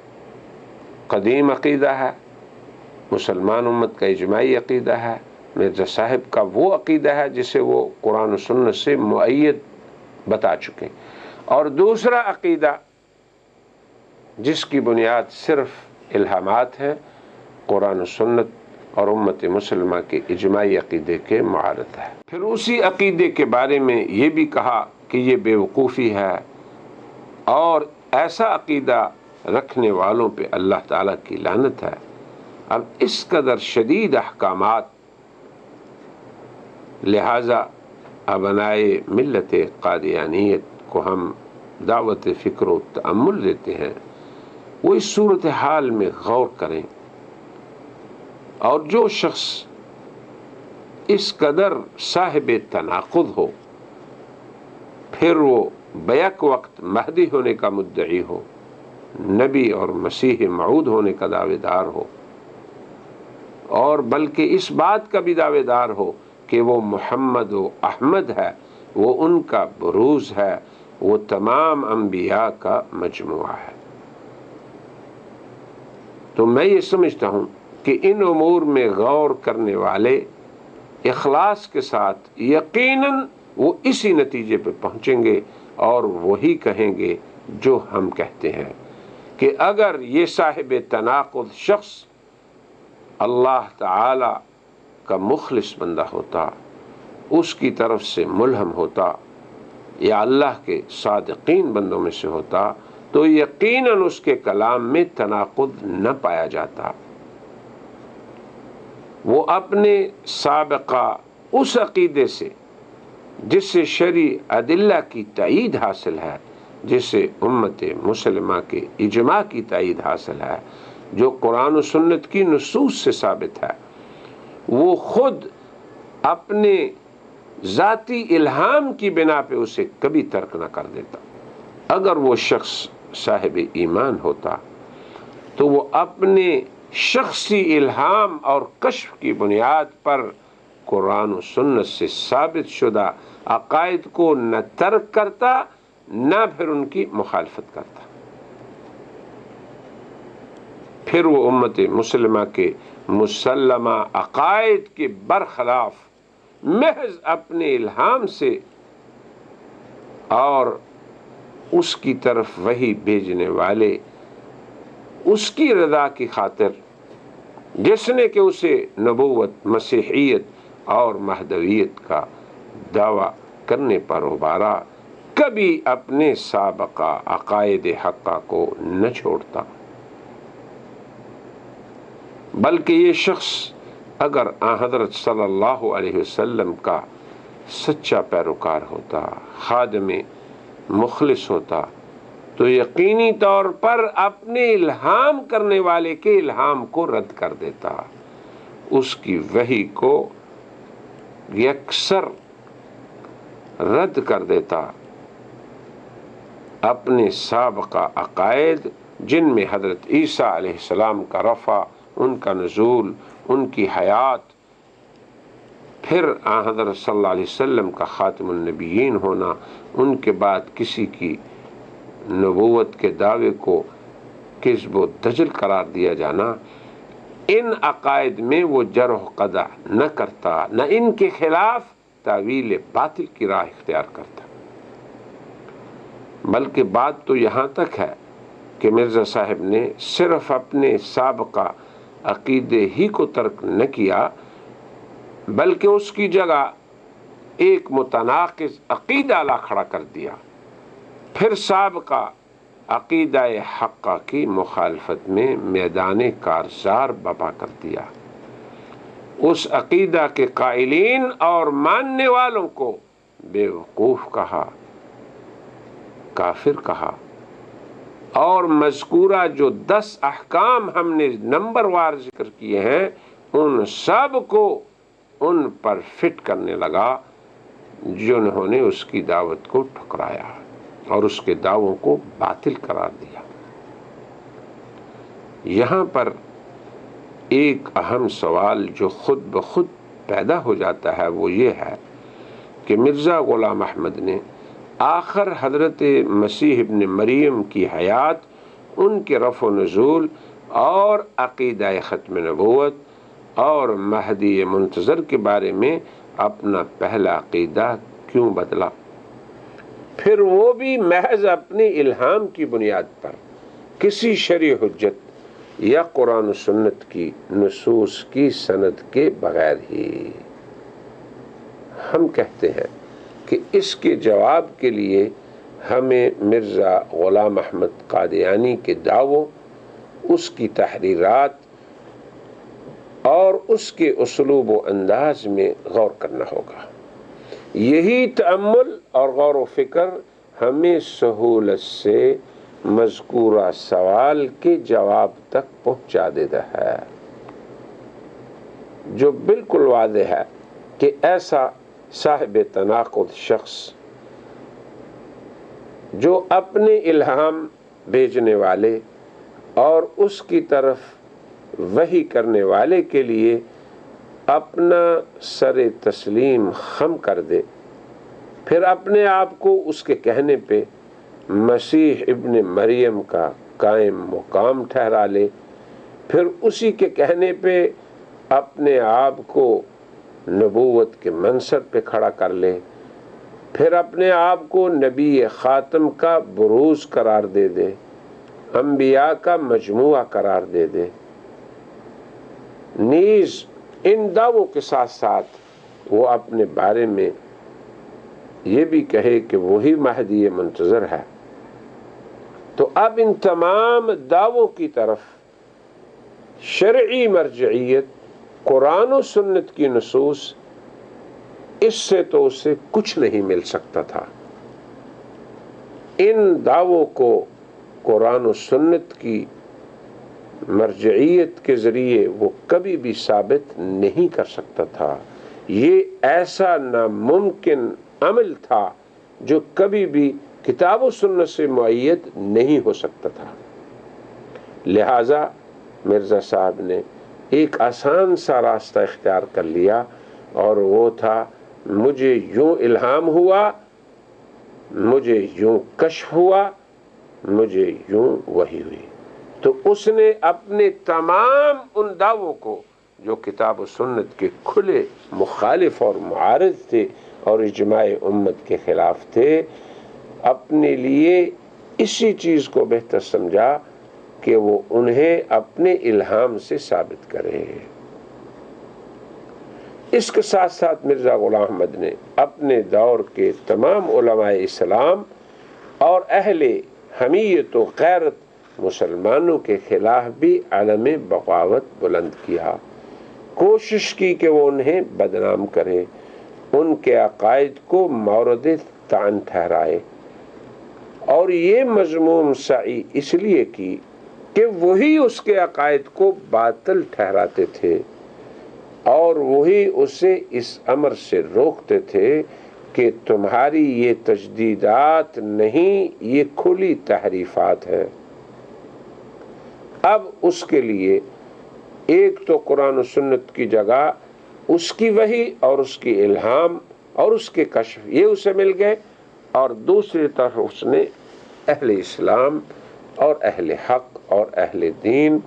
قدیم عقیدہ ہے، مسلمان امت کا اجماعی عقیدہ ہے، مرزا صاحب کا وہ عقیدہ ہے جسے وہ قرآن و سنت سے مؤید بتا چکے، اور دوسرا عقیدہ جس کی بنیاد صرف الہامات ہیں، قرآن و سنت اور امت مسلمہ کے اجماعی عقیدے کے معارض ہے. پھر اسی عقیدے کے بارے میں یہ بھی کہا کہ یہ بے وقوفی ہے، اور ایسا عقیدہ رکھنے والوں پہ اللہ تعالیٰ کی لعنت ہے. اب اس قدر شدید احکامات، لہٰذا ابنائے ملت قادیانیت کو ہم دعوت فکر و تأمل دیتے ہیں، وہ اس صورتحال میں غور کریں، اور جو شخص اس قدر صاحب تناقض ہو، پھر وہ بیک وقت مہدی ہونے کا مدعی ہو، نبی اور مسیح موعود ہونے کا دعوے دار ہو، اور بلکہ اس بات کا بھی دعوے دار ہو کہ وہ محمد و احمد ہے، وہ ان کا بروز ہے، وہ تمام انبیاء کا مجموعہ ہے، تو میں یہ سمجھتا ہوں کہ ان امور میں غور کرنے والے اخلاص کے ساتھ یقیناً وہ اسی نتیجے پہ پہنچیں گے، اور وہی کہیں گے جو ہم کہتے ہیں کہ اگر یہ صاحب تناقض شخص اللہ تعالی کا مخلص بندہ ہوتا، اس کی طرف سے ملہم ہوتا، یا اللہ کے صادقین بندوں میں سے ہوتا، تو یقیناً اس کے کلام میں تناقض نہ پایا جاتا. وہ اپنے سابقہ اس عقیدے سے جس سے شرعی ادلہ کی تائید حاصل ہے، جس سے امت مسلمہ کے اجماع کی تائید حاصل ہے، جو قرآن و سنت کی نصوص سے ثابت ہے، وہ خود اپنے ذاتی الہام کی بنا پہ اسے کبھی ترک نہ کر دیتا. اگر وہ شخص صاحب ایمان ہوتا تو وہ اپنے شخصی الہام اور کشف کی بنیاد پر قرآن و سنت سے ثابت شدہ عقائد کو نہ ترک کرتا، نہ پھر ان کی مخالفت کرتا. پھر وہ امت مسلمہ کے مسلمہ عقائد کے برخلاف محض اپنے الہام سے اور اس کی طرف وحی بھیجنے والے اس کی رضا کی خاطر، جس نے کہ اسے نبوت، مسیحیت اور مہدویت کا دعویٰ کرنے پر ابھارا، کبھی اپنے سابقہ عقائد حقہ کو نہ چھوڑتا. بلکہ یہ شخص اگر حضرت صلی اللہ علیہ وسلم کا سچا پیروکار ہوتا، خادم مخلص ہوتا، تو یقینی طور پر اپنے الہام کرنے والے کے الہام کو رد کر دیتا، اس کی وحی کو یکسر رد کر دیتا. اپنے سابقہ عقائد جن میں حضرت عیسیٰ علیہ السلام کا رفع، ان کا نزول، ان کی حیات، پھر حضرت صلی اللہ علیہ وسلم کا خاتم النبیین ہونا، ان کے بعد کسی کی نبوت کے دعوے کو کذب و دجل قرار دیا جانا، ان عقائد میں وہ جرح و قدح نہ کرتا، نہ ان کے خلاف تعویل باطل کی راہ اختیار کرتا. بلکہ بات تو یہاں تک ہے کہ مرزا صاحب نے صرف اپنے سابقہ عقیدے ہی کو ترک نہ کیا، بلکہ اس کی جگہ ایک متناقض عقیدہ لا کھڑا کر دیا. پھر سابقہ عقیدہ حقہ کی مخالفت میں میدان کارزار برپا کر دیا. اس عقیدہ کے قائلین اور ماننے والوں کو بے وقوف کہا، کافر کہا، اور مذکورہ جو 10 احکام ہم نے نمبر وار ذکر کیے ہیں، ان سب کو ان پر فٹ کرنے لگا جنہوں نے اس کی دعوت کو ٹھکرایا اور اس کے دعووں کو باطل قرار دیا. یہاں پر ایک اہم سوال جو خود بخود پیدا ہو جاتا ہے وہ یہ ہے کہ مرزا غلام احمد نے آخر حضرت مسیح ابن مریم کی حیات، ان کے رفع و نزول اور عقیدہ ختم نبوت اور مہدی منتظر کے بارے میں اپنا پہلا عقیدہ کیوں بدلا، پھر وہ بھی محض اپنے الہام کی بنیاد پر، کسی شرعی حجت یا قرآن و سنت کی نصوص کی سند کے بغیر ہی۔ ہم کہتے ہیں کہ اس کے جواب کے لیے ہمیں مرزا غلام احمد قادیانی کے دعووں، اس کی تحریرات اور اس کے اسلوب و انداز میں غور کرنا ہوگا۔ یہی تأمل اور غور و فکر ہمیں سہولت سے مذکورہ سوال کے جواب تک پہنچا دیتا ہے، جو بالکل واضح ہے کہ ایسا صاحب تناقض شخص جو اپنے الہام بھیجنے والے اور اس کی طرف وحی کرنے والے کے لیے اپنا سر تسلیم خم کر دے، پھر اپنے آپ کو اس کے کہنے پہ مسیح ابن مریم کا قائم مقام ٹھہرا لے، پھر اسی کے کہنے پہ اپنے آپ کو نبوت کے منصب پہ کھڑا کر لے، پھر اپنے آپ کو نبی خاتم کا بروز قرار دے دے، انبیاء کا مجموعہ قرار دے دے، نیز ان دعووں کے ساتھ ساتھ وہ اپنے بارے میں یہ بھی کہے کہ وہی مہدی منتظر ہے، تو اب ان تمام دعووں کی طرف شرعی مرجعیت، قرآن و سنت کی نصوص، اس سے تو اسے کچھ نہیں مل سکتا تھا۔ ان دعووں کو قرآن و سنت کی مرجعیت کے ذریعے وہ کبھی بھی ثابت نہیں کر سکتا تھا۔ یہ ایسا ناممکن عمل تھا جو کبھی بھی کتاب و سنت سے مؤید نہیں ہو سکتا تھا۔ لہٰذا مرزا صاحب نے ایک آسان سا راستہ اختیار کر لیا، اور وہ تھا مجھے یوں الہام ہوا، مجھے یوں کشف ہوا، مجھے یوں وحی ہوئی۔ تو اس نے اپنے تمام ان دعووں کو جو کتاب و سنت کے کھلے مخالف اور معارض تھے اور اجماع امت کے خلاف تھے، اپنے لیے اسی چیز کو بہتر سمجھا کہ وہ انہیں اپنے الہام سے ثابت کرے۔ اس کے ساتھ ساتھ مرزا غلام احمد نے اپنے دور کے تمام علماء اسلام اور اہل حمیت و غیرت مسلمانوں کے خلاف بھی علم بغاوت بلند کیا، کوشش کی کہ وہ انہیں بدنام کرے، ان کے عقائد کو مورد طعن ٹھہرائے، اور یہ مذموم سعی اس لیے کی کہ وہی اس کے عقائد کو باطل ٹھہراتے تھے، اور وہی اسے اس امر سے روکتے تھے کہ تمہاری یہ تجدیدات نہیں، یہ کھلی تحریفات ہیں۔ اب اس کے لیے ایک تو قرآن و سنت کی جگہ اس کی وحی اور اس کی الہام اور اس کے کشف یہ اسے مل گئے، اور دوسری طرف اس نے اہل اسلام اور اہل حق اور اہل دین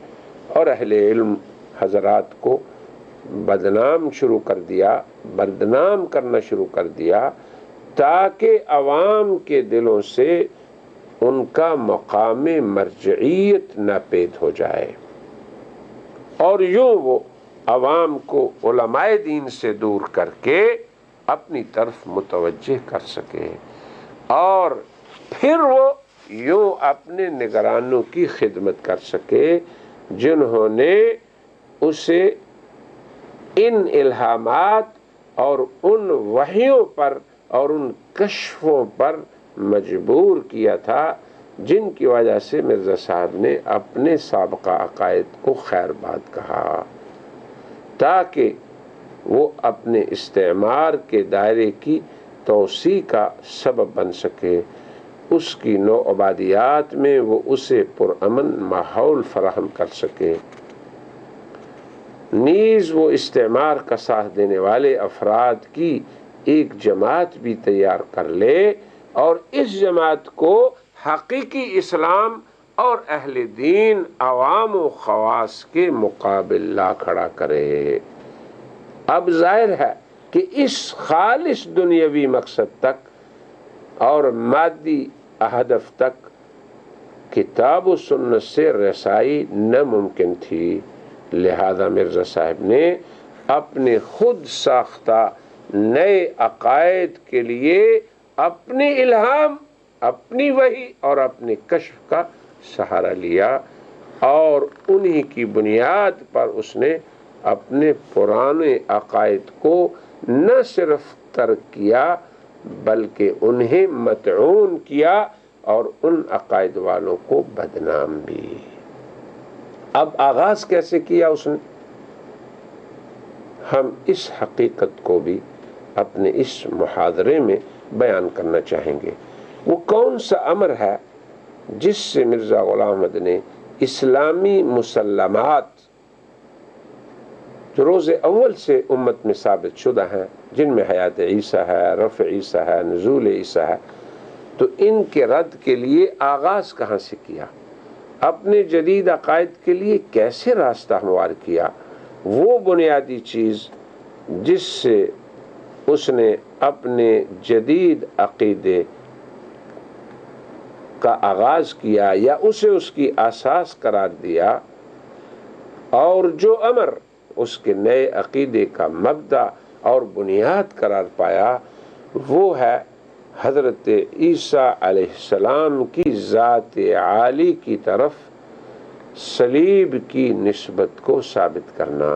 اور اہل علم حضرات کو بدنام کرنا شروع کر دیا، تاکہ عوام کے دلوں سے ان کا مقام مرجعیت ناپید ہو جائے، اور یوں وہ عوام کو علماء دین سے دور کر کے اپنی طرف متوجہ کر سکے، اور پھر وہ یوں اپنے نگرانوں کی خدمت کر سکے جنہوں نے اسے ان الہامات اور ان وحیوں پر اور ان کشفوں پر مجبور کیا تھا، جن کی وجہ سے مرزا صاحب نے اپنے سابقہ عقائد کو خیر بات کہا، تاکہ وہ اپنے استعمار کے دائرے کی توسیع کا سبب بن سکے، اس کی نوآبادیات میں وہ اسے پرامن ماحول فراہم کر سکے، نیز وہ استعمار کا ساتھ دینے والے افراد کی ایک جماعت بھی تیار کر لے اور اس جماعت کو حقیقی اسلام اور اہل دین عوام و خواص کے مقابل لا کھڑا کرے۔ اب ظاہر ہے کہ اس خالص دنیاوی مقصد تک اور مادی ہدف تک کتاب و سنت سے رسائی ناممکن تھی، لہذا مرزا صاحب نے اپنے خود ساختہ نئے عقائد کے لیے اپنی الہام، اپنی وحی اور اپنے کشف کا سہارا لیا، اور انہی کی بنیاد پر اس نے اپنے پرانے عقائد کو نہ صرف ترک کیا بلکہ انہیں مطعون کیا اور ان عقائد والوں کو بدنام بھی۔ اب آغاز کیسے کیا اس نے؟ ہم اس حقیقت کو بھی اپنے اس محاضرے میں بیان کرنا چاہیں گے۔ وہ کون سا امر ہے جس سے مرزا غلام احمد نے اسلامی مسلمات جو روز اول سے امت میں ثابت شدہ ہیں، جن میں حیات عیسیٰ ہے، رفع عیسیٰ ہے، نزول عیسیٰ ہے، تو ان کے رد کے لیے آغاز کہاں سے کیا، اپنے جدید عقائد کے لیے کیسے راستہ ہموار کیا؟ وہ بنیادی چیز جس سے اس نے اپنے جدید عقیدے کا آغاز کیا یا اسے اس کی اساس قرار دیا، اور جو امر اس کے نئے عقیدے کا مبدأ اور بنیاد قرار پایا، وہ ہے حضرت عیسیٰ علیہ السلام کی ذات عالی کی طرف صلیب کی نسبت کو ثابت کرنا،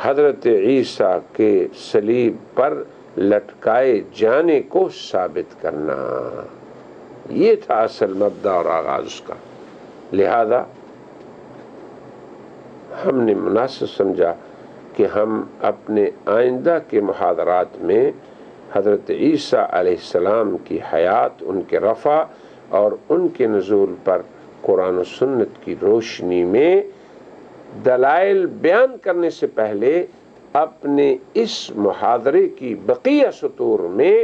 حضرت عیسیٰ کے صلیب پر لٹکائے جانے کو ثابت کرنا۔ یہ تھا اصل مبدأ اور آغاز اس کا۔ لہذا ہم نے مناسب سمجھا کہ ہم اپنے آئندہ کے محاضرات میں حضرت عیسیٰ علیہ السلام کی حیات، ان کے رفع اور ان کے نزول پر قرآن و سنت کی روشنی میں دلائل بیان کرنے سے پہلے اپنے اس محاضرے کی بقیہ سطور میں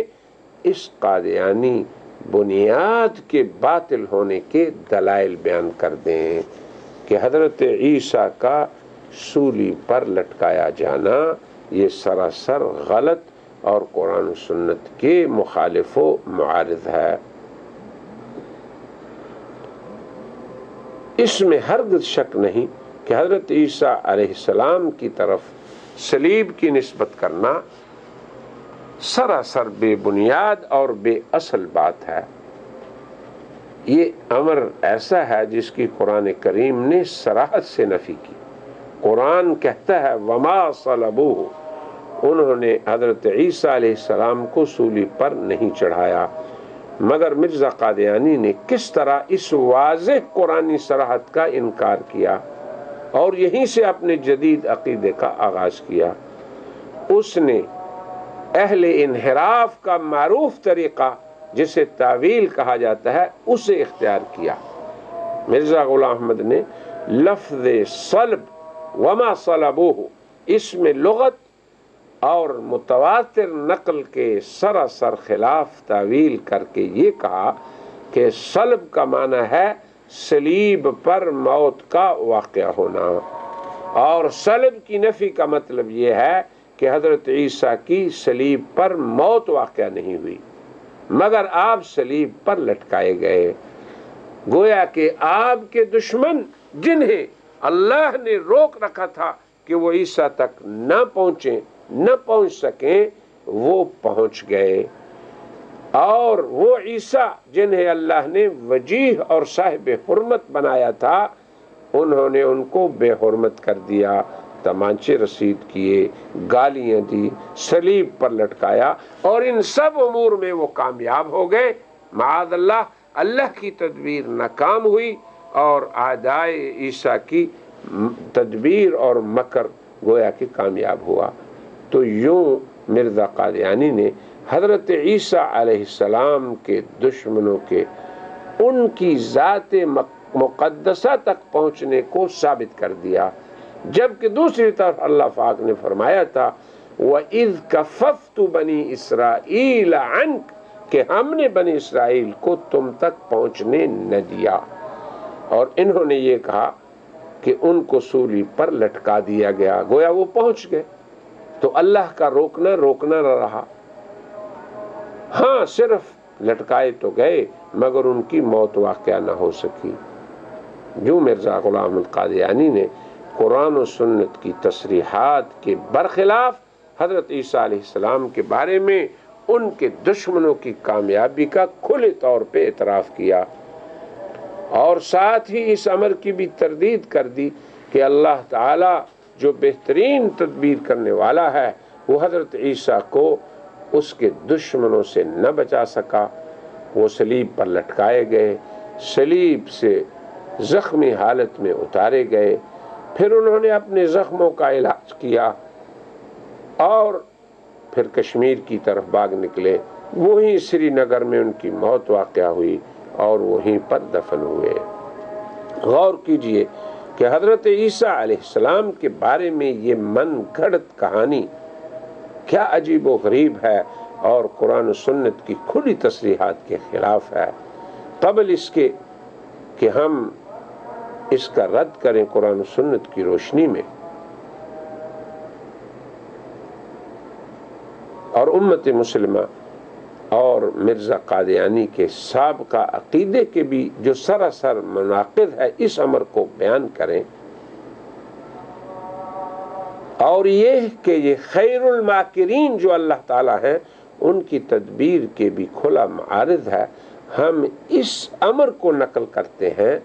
اس قادیانی بنیاد کے باطل ہونے کے دلائل بیان کر دیں کہ حضرت عیسیٰ کا سولی پر لٹکایا جانا یہ سراسر غلط اور قرآن و سنت کے مخالف و معارض ہے۔ اس میں ہرگز شک نہیں کہ حضرت عیسیٰ علیہ السلام کی طرف صلیب کی نسبت کرنا سراسر بے بنیاد اور بے اصل بات ہے۔ یہ امر ایسا ہے جس کی قرآن کریم نے صراحت سے نفی کی۔ قرآن کہتا ہے وما صلبوہ، انہوں نے حضرت عیسیٰ علیہ السلام کو سولی پر نہیں چڑھایا، مگر مرزا قادیانی نے کس طرح اس واضح قرآنی صراحت کا انکار کیا اور یہیں سے اپنے جدید عقیدے کا آغاز کیا۔ اس نے اہل انحراف کا معروف طریقہ جسے تعویل کہا جاتا ہے اسے اختیار کیا۔ مرزا غلام احمد نے لفظ صلب وما صلبوہ اس میں لغت اور متواتر نقل کے سراسر خلاف تعویل کر کے یہ کہا کہ صلب کا معنی ہے صلیب پر موت کا واقعہ ہونا، اور صلب کی نفی کا مطلب یہ ہے کہ حضرت عیسیٰ کی صلیب پر موت واقعہ نہیں ہوئی مگر آپ صلیب پر لٹکائے گئے۔ گویا کہ آپ کے دشمن جنہیں اللہ نے روک رکھا تھا کہ وہ عیسیٰ تک نہ پہنچیں، نہ پہنچ سکیں، وہ پہنچ گئے، اور وہ عیسیٰ جنہیں اللہ نے وجیہ اور صاحب حرمت بنایا تھا انہوں نے ان کو بے حرمت کر دیا، تمانچے رسید کیے، گالیاں دی، صلیب پر لٹکایا، اور ان سب امور میں وہ کامیاب ہو گئے۔ معاذ اللہ، اللہ کی تدبیر ناکام ہوئی اور اعدائے عیسیٰ کی تدبیر اور مکر گویا کہ کامیاب ہوا۔ تو یوں مرزا قادیانی نے حضرت عیسیٰ علیہ السلام کے دشمنوں کے ان کی ذات مقدسہ تک پہنچنے کو ثابت کر دیا، جبکہ دوسری طرف اللہ پاک نے فرمایا تھا وَإِذْ كَفَّفْتُ بَنِي إِسْرَائِيلَ عَنْكَ کہ ہم نے بنی اسرائیل کو تم تک پہنچنے نہ دیا، اور انہوں نے یہ کہا کہ ان کو سولی پر لٹکا دیا گیا، گویا وہ پہنچ گئے، تو اللہ کا روکنا نہ رہا۔ ہاں صرف لٹکائے تو گئے مگر ان کی موت واقعہ نہ ہو سکی۔ جو مرزا غلام احمد قادیانی نے قرآن و سنت کی تصریحات کے برخلاف حضرت عیسیٰ علیہ السلام کے بارے میں ان کے دشمنوں کی کامیابی کا کھلے طور پہ اعتراف کیا، اور ساتھ ہی اس امر کی بھی تردید کر دی کہ اللہ تعالی جو بہترین تدبیر کرنے والا ہے وہ حضرت عیسیٰ کو اس کے دشمنوں سے نہ بچا سکا۔ وہ صلیب پر لٹکائے گئے، صلیب سے زخمی حالت میں اتارے گئے، پھر انہوں نے اپنے زخموں کا علاج کیا اور پھر کشمیر کی طرف بھاگ نکلے، وہیں سری نگر میں ان کی موت واقع ہوئی اور وہیں پر دفن ہوئے۔ غور کیجئے کہ حضرت عیسیٰ علیہ السلام کے بارے میں یہ من گھڑت کہانی کیا عجیب و غریب ہے اور قرآن و سنت کی کھلی تصریحات کے خلاف ہے۔ قبل اس کے کہ ہم اس کا رد کریں قرآن و سنت کی روشنی میں اور امت مسلمہ اور مرزا قادیانی کے سابقہ عقیدے کے بھی جو سراسر مناقض ہے اس امر کو بیان کریں، اور یہ کہ یہ خیر الماکرین جو اللہ تعالیٰ ہیں ان کی تدبیر کے بھی کھلا معارض ہے، ہم اس امر کو نقل کرتے ہیں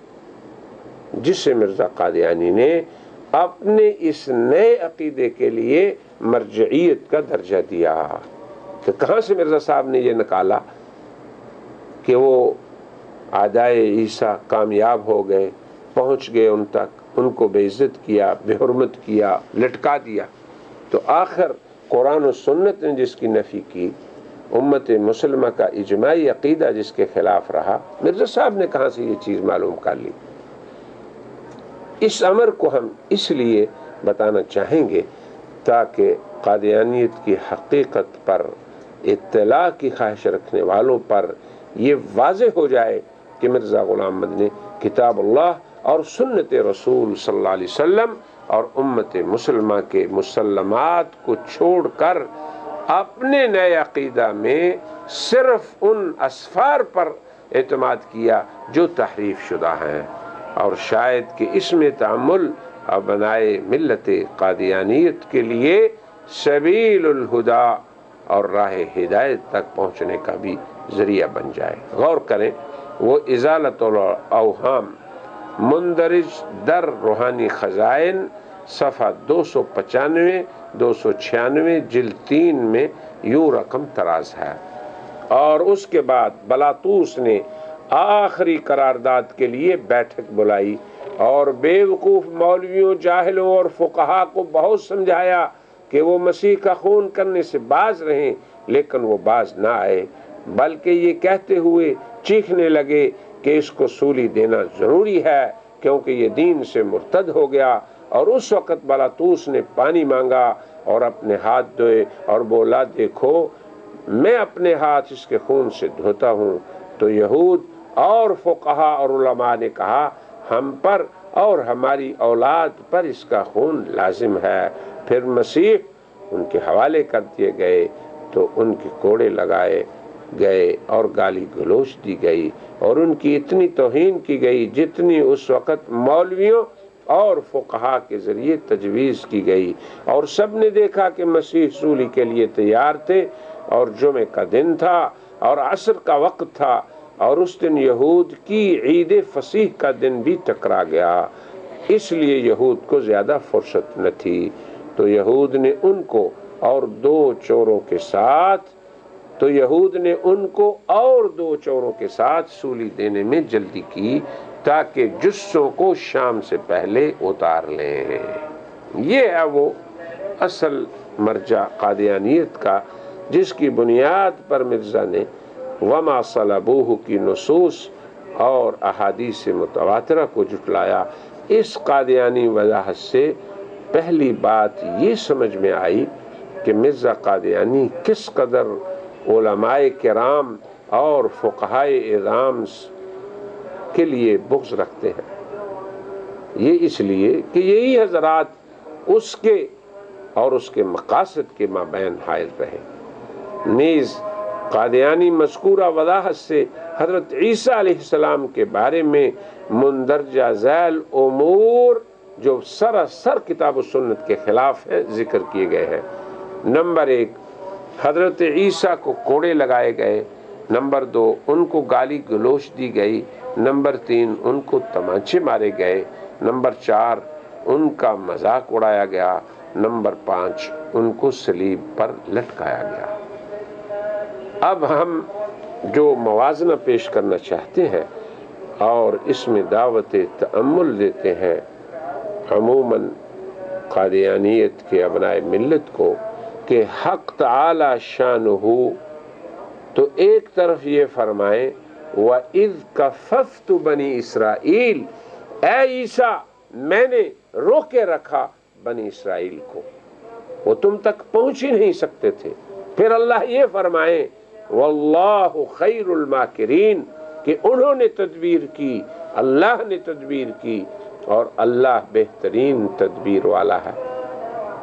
جسے مرزا قادیانی نے اپنے اس نئے عقیدے کے لیے مرجعیت کا درجہ دیا۔ کہ کہاں سے مرزا صاحب نے یہ نکالا کہ وہ اعدائے عیسیٰ کامیاب ہو گئے، پہنچ گئے ان تک، ان کو بے عزت کیا، بے حرمت کیا، لٹکا دیا؟ تو آخر قرآن و سنت نے جس کی نفی کی، امت مسلمہ کا اجماعی عقیدہ جس کے خلاف رہا، مرزا صاحب نے کہاں سے یہ چیز معلوم کر لی؟ اس امر کو ہم اس لیے بتانا چاہیں گے تاکہ قادیانیت کی حقیقت پر اطلاع کی خواہش رکھنے والوں پر یہ واضح ہو جائے کہ مرزا غلام احمد نے کتاب اللہ اور سنت رسول صلی اللہ علیہ وسلم اور امت مسلمہ کے مسلمات کو چھوڑ کر اپنے نئے عقیدہ میں صرف ان اسفار پر اعتماد کیا جو تحریف شدہ ہیں، اور شاید کہ اس میں تعامل اور بنائے ملت قادیانیت کے لیے سبیل الہدا اور راہ ہدایت تک پہنچنے کا بھی ذریعہ بن جائے۔ غور کریں، وہ ازالت الاوہام مندرج در روحانی خزائن صفحہ 295 296 جلد 3 میں یوں رقم تراز ہے۔ اور اس کے بعد بلاطوس نے آخری قرارداد کے لیے بیٹھک بلائی اور بیوقوف مولویوں، جاہلوں اور فقہا کو بہت سمجھایا کہ وہ مسیح کا خون کرنے سے باز رہیں، لیکن وہ باز نہ آئے، بلکہ یہ کہتے ہوئے چیخنے لگے کہ اس کو سولی دینا ضروری ہے کیونکہ یہ دین سے مرتد ہو گیا۔ اور اس وقت بلاطوس نے پانی مانگا اور اپنے ہاتھ دھوئے اور بولا، دیکھو میں اپنے ہاتھ اس کے خون سے دھوتا ہوں۔ تو یہود اور فقہا اور علماء نے کہا، ہم پر اور ہماری اولاد پر اس کا خون لازم ہے۔ پھر مسیح ان کے حوالے کر دیے گئے تو ان کے کوڑے لگائے گئے اور گالی گلوچ دی گئی اور ان کی اتنی توہین کی گئی جتنی اس وقت مولویوں اور فقہا کے ذریعے تجویز کی گئی، اور سب نے دیکھا کہ مسیح سولی کے لیے تیار تھے، اور جمعہ کا دن تھا اور عصر کا وقت تھا، اور اس دن یہود کی عید فصیح کا دن بھی ٹکرا گیا، اس لیے یہود کو زیادہ فرصت نہ تھی۔ تو یہود نے ان کو اور دو چوروں کے ساتھ سولی دینے میں جلدی کی تاکہ جثوں کو شام سے پہلے اتار لیں۔ یہ ہے وہ اصل مرجع قادیانیت کا جس کی بنیاد پر مرزا نے وما صلبوہ کی نصوص اور احادیث متواترہ کو جھٹلایا۔ اس قادیانی وضاحت سے پہلی بات یہ سمجھ میں آئی کہ مرزا قادیانی کس قدر علماء کرام اور فقہائے اعظام کے لیے بغض رکھتے ہیں۔ یہ اس لیے کہ یہی حضرات اس کے اور اس کے مقاصد کے مابین حائل رہے۔ نیز قادیانی مذکورہ وضاحت سے حضرت عیسیٰ علیہ السلام کے بارے میں مندرجہ ذیل امور جو سراسر کتاب و سنت کے خلاف ہیں ذکر کیے گئے ہیں۔ نمبر 1، حضرت عیسیٰ کو کوڑے لگائے گئے۔ نمبر 2، ان کو گالی گلوچ دی گئی۔ نمبر 3، ان کو تمانچے مارے گئے۔ نمبر 4، ان کا مذاق اڑایا گیا۔ نمبر 5، ان کو صلیب پر لٹکایا گیا۔ اب ہم جو موازنہ پیش کرنا چاہتے ہیں اور اس میں دعوت تأمل دیتے ہیں عموماً قادیانیت کے ابنائے ملت کو کہ حق تعالی شانہ تو ایک طرف یہ فرمائیں وَإِذْ كَفَّفْتُ بَنِي اسرائیل، اے عیسیٰ میں نے روکے رکھا بنی اسرائیل کو، وہ تم تک پہنچ ہی نہیں سکتے تھے۔ پھر اللہ یہ فرمائیں واللہ خیر الماکرین کہ انہوں نے تدبیر کی، اللہ نے تدبیر کی اور اللہ بہترین تدبیر والا ہے۔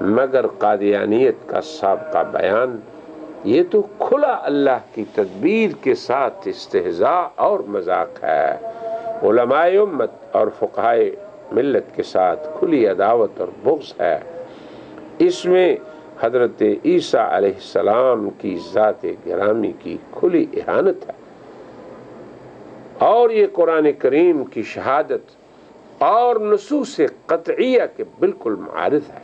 مگر قادیانیت کا سابقہ بیان یہ تو کھلا اللہ کی تدبیر کے ساتھ استہزاء اور مذاق ہے۔ علماء امت اور فقہائے ملت کے ساتھ کھلی عداوت اور بغض ہے۔ اس میں حضرت عیسیٰ علیہ السلام کی ذات گرامی کی کھلی اہانت ہے، اور یہ قرآن کریم کی شہادت اور نصوص قطعیہ کے بالکل معارض ہے۔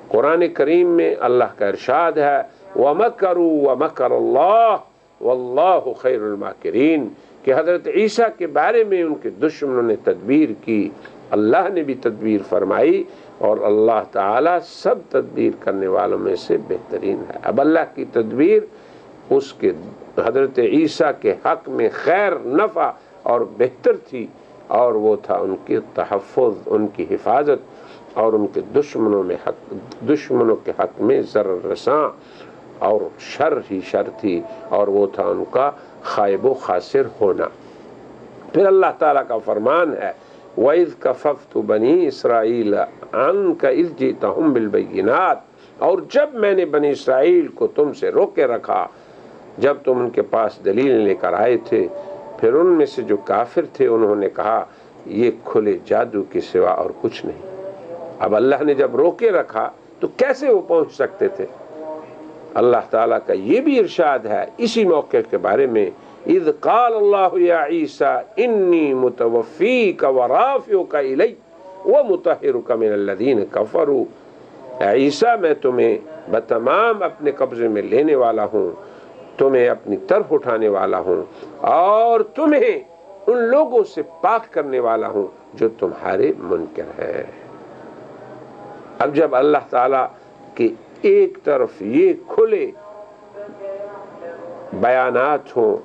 قرآن کریم میں اللہ کا ارشاد ہے وَمَكَرُوا وَمَكَرَ اللَّهُ وَاللَّهُ خَيْرُ الْمَاكِرِينَ کہ حضرت عیسیٰ کے بارے میں ان کے دشمنوں نے تدبیر کی، اللہ نے بھی تدبیر فرمائی اور اللہ تعالیٰ سب تدبیر کرنے والوں میں سے بہترین ہے۔ اب اللہ کی تدبیر اس کے حضرت عیسیٰ کے حق میں خیر نفع اور بہتر تھی، اور وہ تھا ان کی تحفظ، ان کی حفاظت اور ان کے دشمنوں کے حق میں ضرر رساں اور شر ہی شر تھی، اور وہ تھا ان کا خائب و خاسر ہونا۔ پھر اللہ تعالیٰ کا فرمان ہے وَإِذْ كَفَفْتُ بَنِي إِسْرَائِيلَ عَنْكَ إِذْ جِئْتَهُمْ بِالْبَيِّنَاتِ اور جب میں نے بنی اسرائیل کو تم سے روکے رکھا جب تم ان کے پاس دلیل لے کر آئے تھے۔ پھر ان میں سے جو کافر تھے انہوں نے کہا یہ کھلے جادو کے سوا اور کچھ نہیں۔ اب اللہ نے جب روکے رکھا تو کیسے وہ پہنچ سکتے تھے؟ اللہ تعالیٰ کا یہ بھی ارشاد ہے اسی موقع کے بارے میں اذ قال اللہ یا عیسیٰ انی متوفیک ورافعک الی ومطہرک من الذین کفروا، اے عیسیٰ میں تمہیں بتمام اپنے قبضے میں لینے والا ہوں، تمہیں اپنی طرف اٹھانے والا ہوں اور تمہیں ان لوگوں سے پاک کرنے والا ہوں جو تمہارے منکر ہیں۔ اب جب اللہ تعالیٰ کی ایک طرف یہ کھلے بیانات ہوں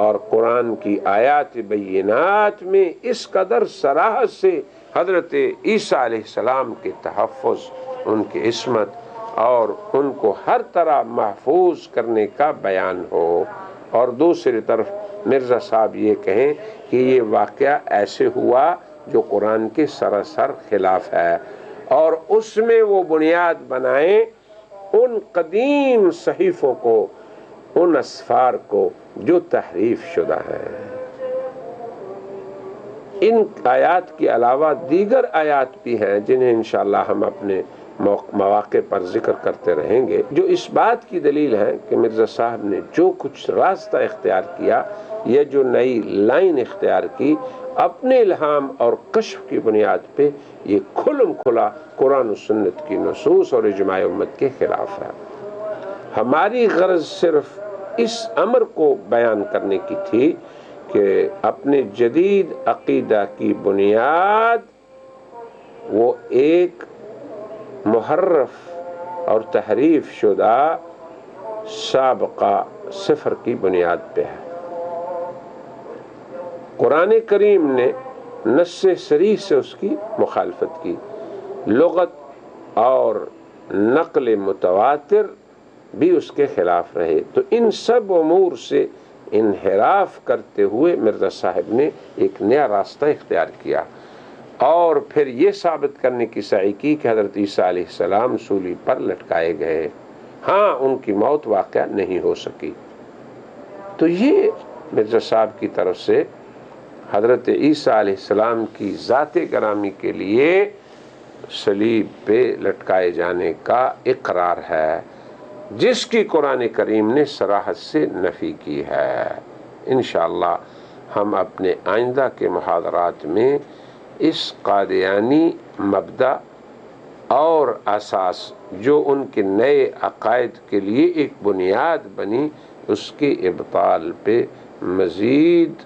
اور قرآن کی آیات بینات میں اس قدر صراحت سے حضرت عیسیٰ علیہ السلام کے تحفظ، ان کی عصمت اور ان کو ہر طرح محفوظ کرنے کا بیان ہو، اور دوسری طرف مرزا صاحب یہ کہیں کہ یہ واقعہ ایسے ہوا جو قرآن کے سراسر خلاف ہے، اور اس میں وہ بنیاد بنائیں ان قدیم صحیفوں کو، ان اسفار کو جو تحریف شدہ ہیں۔ ان آیات کے علاوہ دیگر آیات بھی ہیں جنہیں انشاءاللہ ہم اپنے مواقع پر ذکر کرتے رہیں گے، جو اس بات کی دلیل ہے کہ مرزا صاحب نے جو کچھ راستہ اختیار کیا یا جو نئی لائن اختیار کی اپنے الہام اور کشف کی بنیاد پہ، یہ کھلم کھلا قرآن و سنت کی نصوص اور اجماع امت کے خلاف ہے۔ ہماری غرض صرف اس امر کو بیان کرنے کی تھی کہ اپنے جدید عقیدہ کی بنیاد وہ ایک محرف اور تحریف شدہ سابقہ صفر کی بنیاد پہ ہے۔ قرآن کریم نے نص صریح سے اس کی مخالفت کی، لغت اور نقل متواتر بھی اس کے خلاف رہے۔ تو ان سب امور سے انحراف کرتے ہوئے مرزا صاحب نے ایک نیا راستہ اختیار کیا، اور پھر یہ ثابت کرنے کی سعی کی کہ حضرت عیسیٰ علیہ السلام سولی پر لٹکائے گئے، ہاں ان کی موت واقعہ نہیں ہو سکی۔ تو یہ مرزا صاحب کی طرف سے حضرت عیسیٰ علیہ السلام کی ذات گرامی کے لیے صلیب پہ لٹکائے جانے کا اقرار ہے، جس کی قرآن کریم نے صراحت سے نفی کی ہے۔ انشاءاللہ ہم اپنے آئندہ کے محاضرات میں اس قادیانی مبدأ اور اساس جو ان کے نئے عقائد کے لیے ایک بنیاد بنی، اس کے ابطال پہ مزید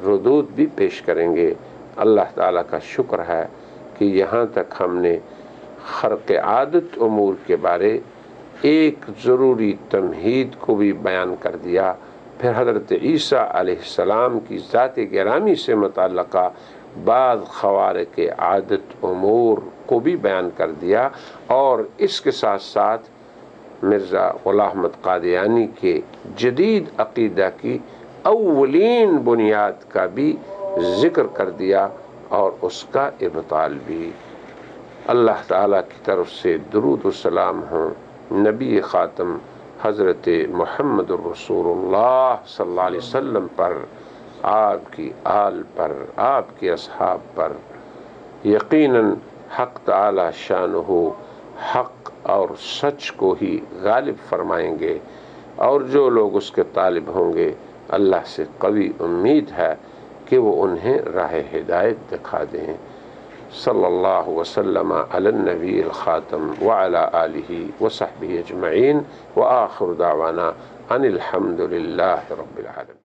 ردود بھی پیش کریں گے۔ اللہ تعالیٰ کا شکر ہے کہ یہاں تک ہم نے خرق عادت امور کے بارے ایک ضروری تمہید کو بھی بیان کر دیا، پھر حضرت عیسیٰ علیہ السلام کی ذات گرامی سے متعلقہ بعض خوارق عادت امور کو بھی بیان کر دیا، اور اس کے ساتھ ساتھ مرزا غلام احمد قادیانی کے جدید عقیدہ کی اولین بنیاد کا بھی ذکر کر دیا اور اس کا ابطال بھی۔ اللہ تعالیٰ کی طرف سے درود و سلام ہوں نبی خاتم حضرت محمد الرسول اللہ صلی اللہ علیہ وسلم پر، آپ کی آل پر، آپ کے اصحاب پر۔ یقیناً حق تعالی شانہ حق اور سچ کو ہی غالب فرمائیں گے، اور جو لوگ اس کے طالب ہوں گے اللہ سے قوی امید ہے کہ وہ انہیں راہ ہدایت دکھا دیں۔ صلی اللہ وسلم علی النبی الخاتم وعلی آلہ وصحبہ اجمعین، وآخر دعوانا ان الحمد للہ رب العالمین۔